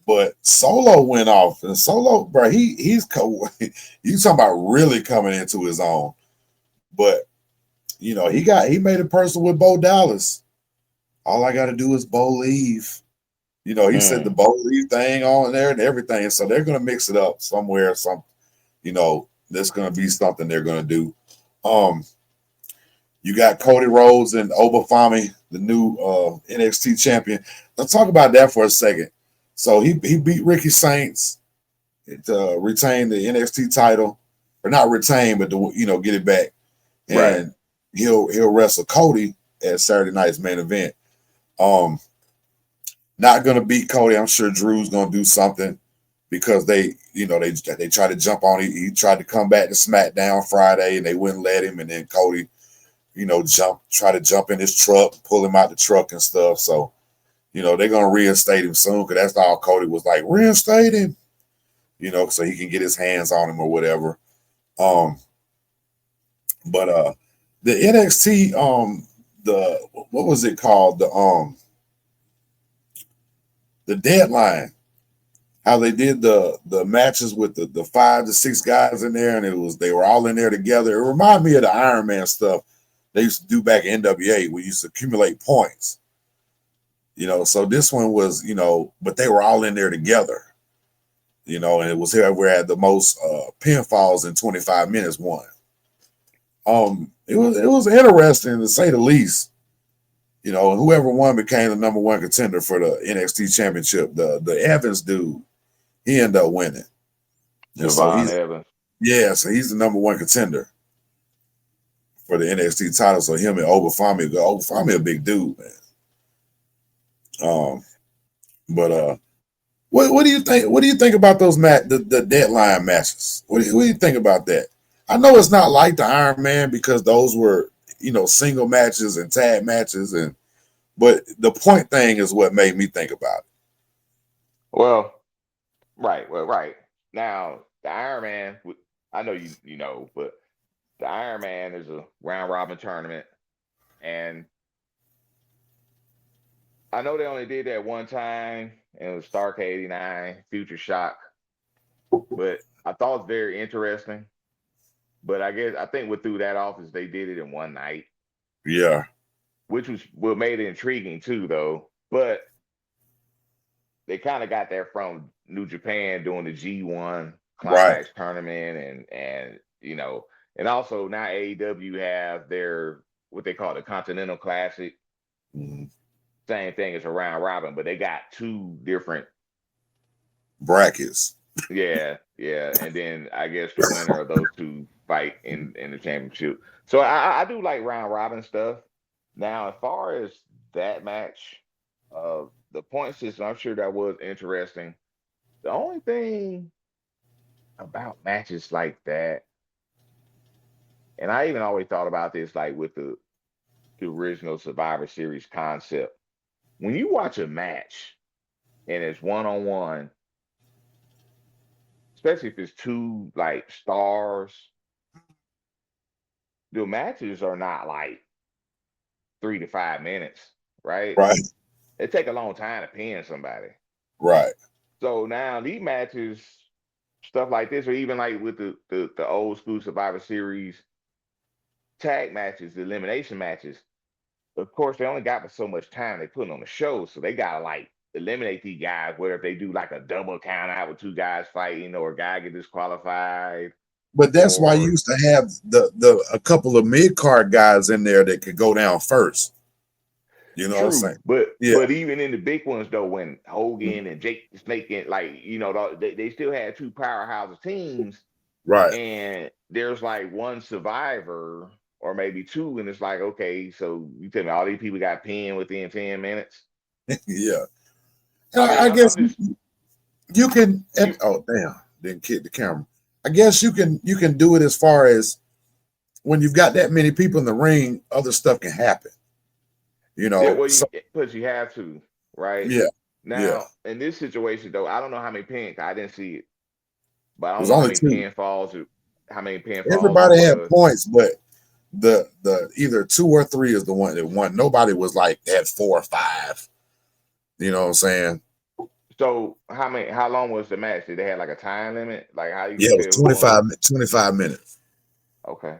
But Solo went off, and Solo, bro, he's you talking about really coming into his own. But he made a person with Bo Dallas. All I got to do is Bo leave. He said the Mm. Bo leave thing on there and everything. So they're gonna mix it up somewhere. There's gonna be something they're gonna do. You got Cody Rhodes and Obafemi, the new NXT champion. Let's talk about that for a second. So he beat Ricky Saints to retain the NXT title, or not retain, but to get it back. Right. And he'll wrestle Cody at Saturday night's main event. Not gonna beat Cody. I'm sure Drew's gonna do something because they try to jump on. He tried to come back to SmackDown Friday and they wouldn't let him. And then Cody, try to jump in his truck, pull him out the truck and stuff. So, they're gonna reinstate him soon because that's all Cody was like, reinstate him, so he can get his hands on him or whatever. But the NXT, the what was it called? the deadline, how they did the matches with the 5 to 6 guys in there, and they were all in there together. It reminded me of the Iron Man stuff they used to do back in NWA. We used to accumulate points, So this one was, but they were all in there together, and it was whoever had the most pinfalls in 25 minutes won. It was interesting to say the least. Whoever won became the number one contender for the NXT championship. The Evans dude, he ended up winning. Javon Evans. Yeah, so he's the number one contender for the NXT title. So him and Obafemi a big dude, man. But what do you think? What do you think about those the deadline matches? What do you think about that? I know it's not like the Iron Man because those were single matches and tag matches, but the point thing is what made me think about it. Well, right. Now the Iron Man, I know you know, but the Iron Man is a round robin tournament, and I know they only did that one time, and it was Stark 89, Future Shock, but I thought it was very interesting. But I think what threw that off is they did it in one night. Yeah. Which was what made it intriguing too, though. But they kind of got that from New Japan doing the G1 Climax tournament, and and also now AEW have their what they call the Continental Classic. Mm-hmm. Same thing as a round robin, but they got 2 different brackets. Yeah, and then I guess the winner of those 2 fight in the championship. So I do like round robin stuff. Now, as far as that match, the point system, I'm sure that was interesting. The only thing about matches like that, and I even always thought about this, like with the original Survivor Series concept. When you watch a match and it's one-on-one, especially if it's 2 like stars, the matches are not like 3 to 5 minutes, right? Right. It take a long time to pin somebody. Right. So now these matches, stuff like this, or even like with the old school Survivor Series tag matches, the elimination matches, of course they only got so much time they put on the show, so they gotta like eliminate these guys, whether if they do like a double count out with 2 guys fighting or a guy get disqualified. But that's why you used to have a couple of mid-card guys in there that could go down first. You know what I'm saying? But even in the big ones though, when Hogan and Jake the Snake and they still had 2 powerhouse teams. Right. And there's like 1 survivor or maybe 2, and it's like, okay, so you tell me all these people got pinned within 10 minutes? Yeah. I guess you can oh damn, didn't kick the camera. I guess you can do it as far as when you've got that many people in the ring, other stuff can happen. But you have to, right? Yeah. Now, in this situation though, I don't know how many pins, I didn't see it. But I don't know how many pinfalls. Everybody had points, but the either 2 or 3 is the one that won. Nobody was like at 4 or 5. You know what I'm saying? So how long was the match? Did they have like a time limit? Like how you it was 25 minutes. Okay.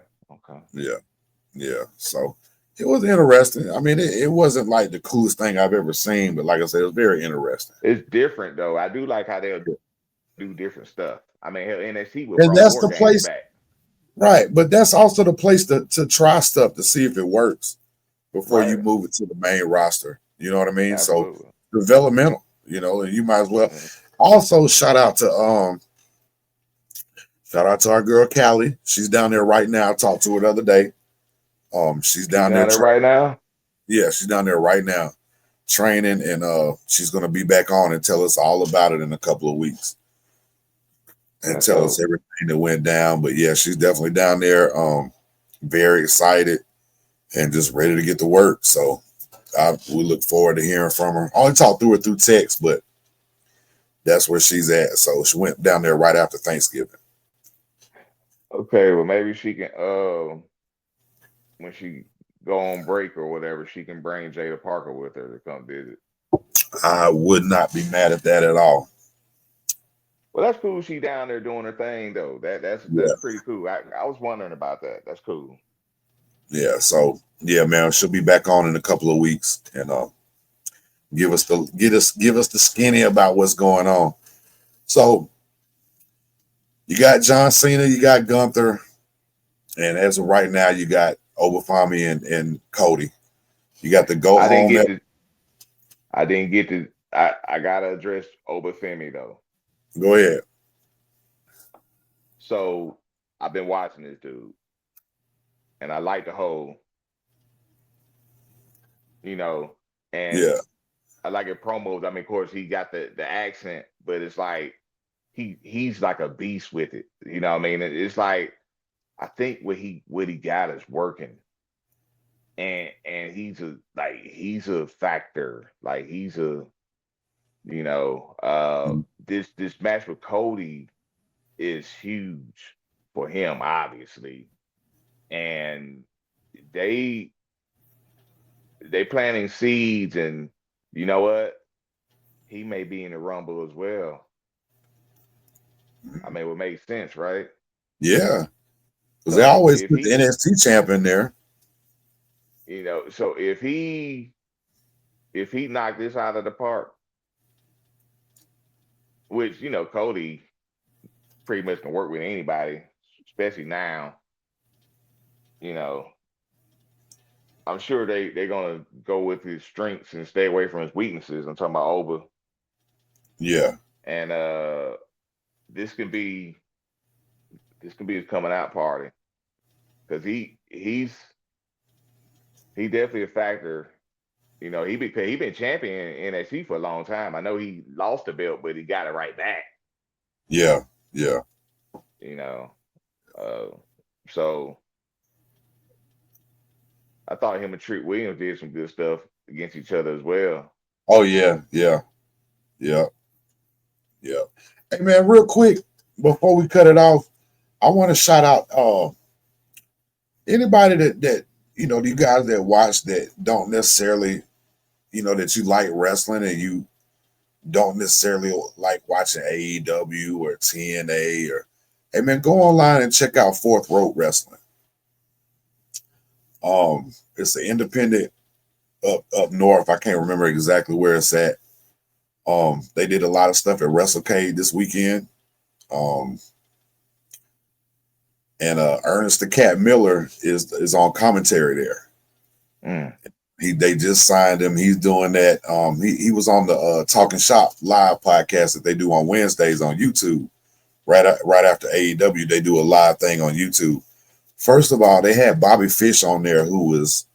Yeah. So it was interesting. I mean, it wasn't like the coolest thing I've ever seen, but like I said, it was very interesting. It's different though. I do like how they'll do different stuff. I mean, NXT will and that's the place back. Right, but that's also the place to try stuff to see if it works before you move it to the main roster. You know what I mean? Absolutely. So developmental, and you might as well. Also, shout out to our girl Callie. She's down there right now. I talked to her the other day. She's down there right now. Yeah, she's down there right now training, and she's gonna be back on and tell us all about it in a couple of weeks. And tell us everything that went down. But yeah, she's definitely down there. Very excited and just ready to get to work. So we look forward to hearing from her. I only talked through her through text, but that's where she's at. So she went down there right after Thanksgiving. Okay, well maybe she can when she go on break or whatever, she can bring Jada Parker with her to come visit. I would not be mad at that at all. Well, that's cool. She down there doing her thing though. That's Yeah. pretty cool. I was wondering about that. That's cool. Yeah. So yeah, man, she'll be back on in a couple of weeks and give us the skinny about what's going on. So you got John Cena, you got Gunther, and as of right now, you got Obafemi and Cody. You got the go I didn't home. get to. I didn't get to. I gotta address Obafemi though. Go ahead. So I've been watching this dude, and I like the whole, you know, and Yeah. I like it promos. I mean, of course, he got the accent, but it's like he's like a beast with it. You know what I mean? It's like I think what he got is working. And he's a factor. Like he's a this match with Cody is huge for him, obviously. And they planting seeds, and you know what? He may be in the Rumble as well. I mean, it would make sense, right? Yeah. Because they So always if put the he, NXT champ in there. so if he knocked this out of the park, which Cody pretty much can work with anybody, especially now. You know, I'm sure they're gonna go with his strengths and stay away from his weaknesses. I'm talking about Oba, Yeah. and this can be his coming out party because he definitely a factor. He been champion in NXT for a long time. I know he lost the belt, but he got it right back. Yeah. Yeah. You know, uh, so I thought him and Trick Williams did some good stuff against each other as well. Oh yeah. Yeah. Yeah. Yeah. Hey man, real quick before we cut it off, I want to shout out anybody that you guys that watch that don't necessarily that you like wrestling and you don't necessarily like watching AEW or TNA or hey man, go online and check out Fourth Road Wrestling. It's an independent up north. I can't remember exactly where it's at. They did a lot of stuff at WrestleCade this weekend. And Ernest the Cat Miller is on commentary there. They just signed him. He's doing that. He was on the Talking Shop live podcast that they do on Wednesdays on YouTube. Right after AEW, they do a live thing on YouTube. First of all, they had Bobby Fish on there, who was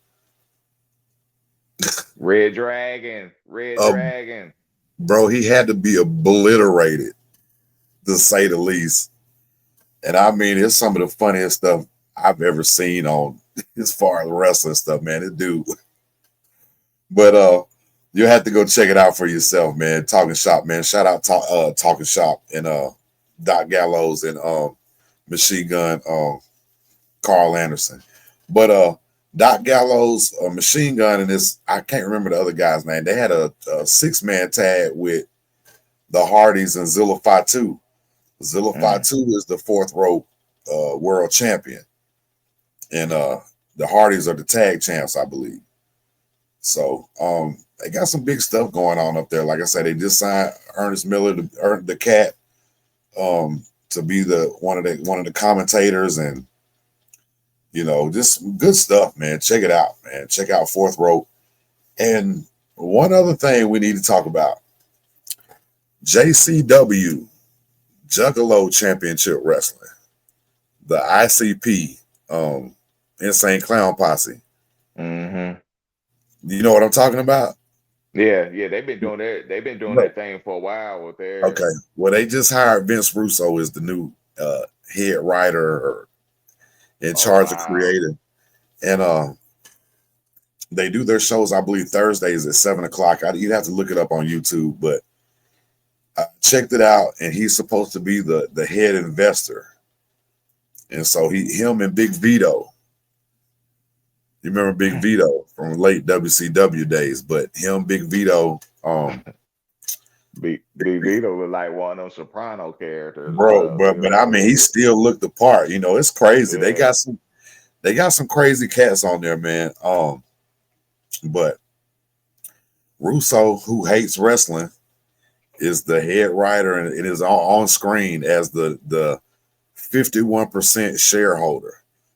Red Dragon. Bro, he had to be obliterated, to say the least. And I mean, it's some of the funniest stuff I've ever seen on as far as wrestling stuff, man. This dude. But you have to go check it out for yourself, man. Talking Shop, man. Shout out Talking Shop and Doc Gallows and Machine Gun Carl Anderson. But Doc Gallows, Machine Gun, and this, I can't remember the other guy's name. They had a 6-man tag with the Hardys and Zilla Fatu. Zilla Fatu is the Fourth Road world champion. And the Hardys are the tag champs, I believe. So they got some big stuff going on up there. Like I said, they just signed Ernest Miller, the Cat, to be one of the commentators, and just good stuff, man. Check it out, man. Check out Fourth Road. And one other thing we need to talk about: JCW, Juggalo Championship Wrestling, the ICP, Insane Clown Posse. You know what I'm talking about? Yeah, they've been doing that. They've been doing that thing for a while with their. Okay, well, they just hired Vince Russo as the new head writer or in charge of creative, and they do their shows, I believe, Thursdays at 7:00. You'd have to look it up on YouTube, but I checked it out, and he's supposed to be the head investor, and so him and Big Vito You remember Big Vito from late WCW days, but him, Big Vito, Big Vito was like one of those Soprano characters, bro. But I mean, he still looked the part. You know, it's crazy. Yeah. They got some crazy cats on there, man. But Russo, who hates wrestling, is the head writer, and it is on screen as the 51% shareholder.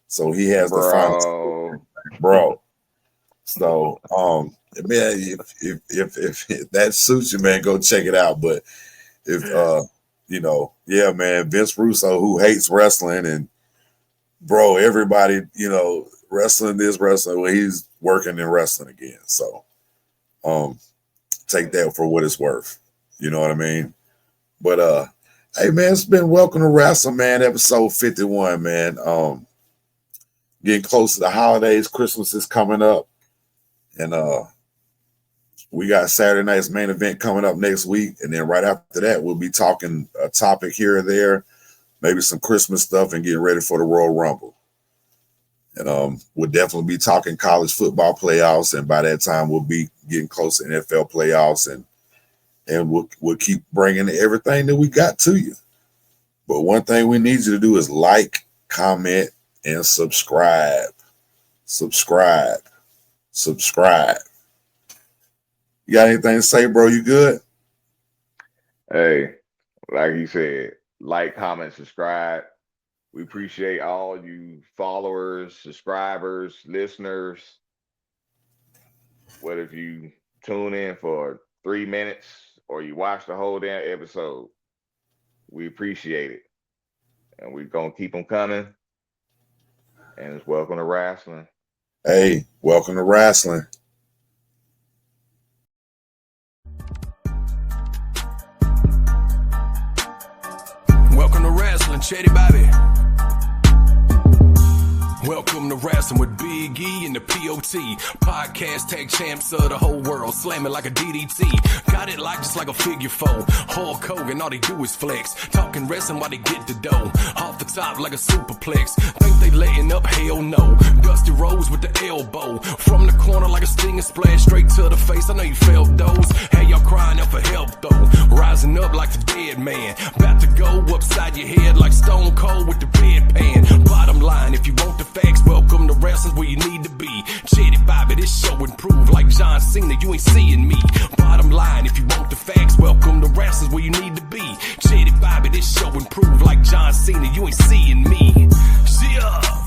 So he has the final, bro. So man, if that suits you, man, go check it out. But if you know, yeah, man, Vince Russo, who hates wrestling, and bro, everybody, you know, wrestling this, wrestling, well, he's working in wrestling again. So take that for what it's worth. You know what I mean? But hey man, it's been Welcome to Wrasslin, man, episode 51, man. Getting close to the holidays, Christmas is coming up, and we got Saturday night's main event coming up next week, and then right after that, we'll be talking a topic here or there, maybe some Christmas stuff, and getting ready for the Royal Rumble. And we'll definitely be talking college football playoffs, and by that time, we'll be getting close to NFL playoffs, and we'll keep bringing everything that we got to you. But one thing we need you to do is like, comment, and subscribe. Subscribe. You got anything to say, bro? You good? Hey, like he said, like, comment, subscribe. We appreciate all you followers, subscribers, listeners. Whether if you tune in for 3 minutes or you watch the whole damn episode, we appreciate it. And we're going to keep them coming. And it's Welcome to Wrasslin. Hey, welcome to Wrasslin. Welcome to Wrasslin, Shady Bobby. Welcome to Wrasslin with Big E and the POT. Podcast tag champs of the whole world, slamming like a DDT. Got it like just like a figure four. Hulk Hogan, all they do is flex. Talking wrestling while they get the dough. Off the top like a superplex. Think they letting up? Hell no. Dusty Rose with the elbow. From the corner like a stinging splash straight to the face. I know you felt those. Hey, y'all crying out for help though. Rising up like the dead man. About to go upside your head like Stone Cold with the bedpan. Bottom line, if you want the facts, welcome to Wrestling where you need to be. Shady Bobby, this show improved like John Cena, you ain't seeing me. Bottom line, if you want the facts, welcome to Wrestling where you need to be. Shady Bobby, this show improved like John Cena, you ain't seeing me. Yeah.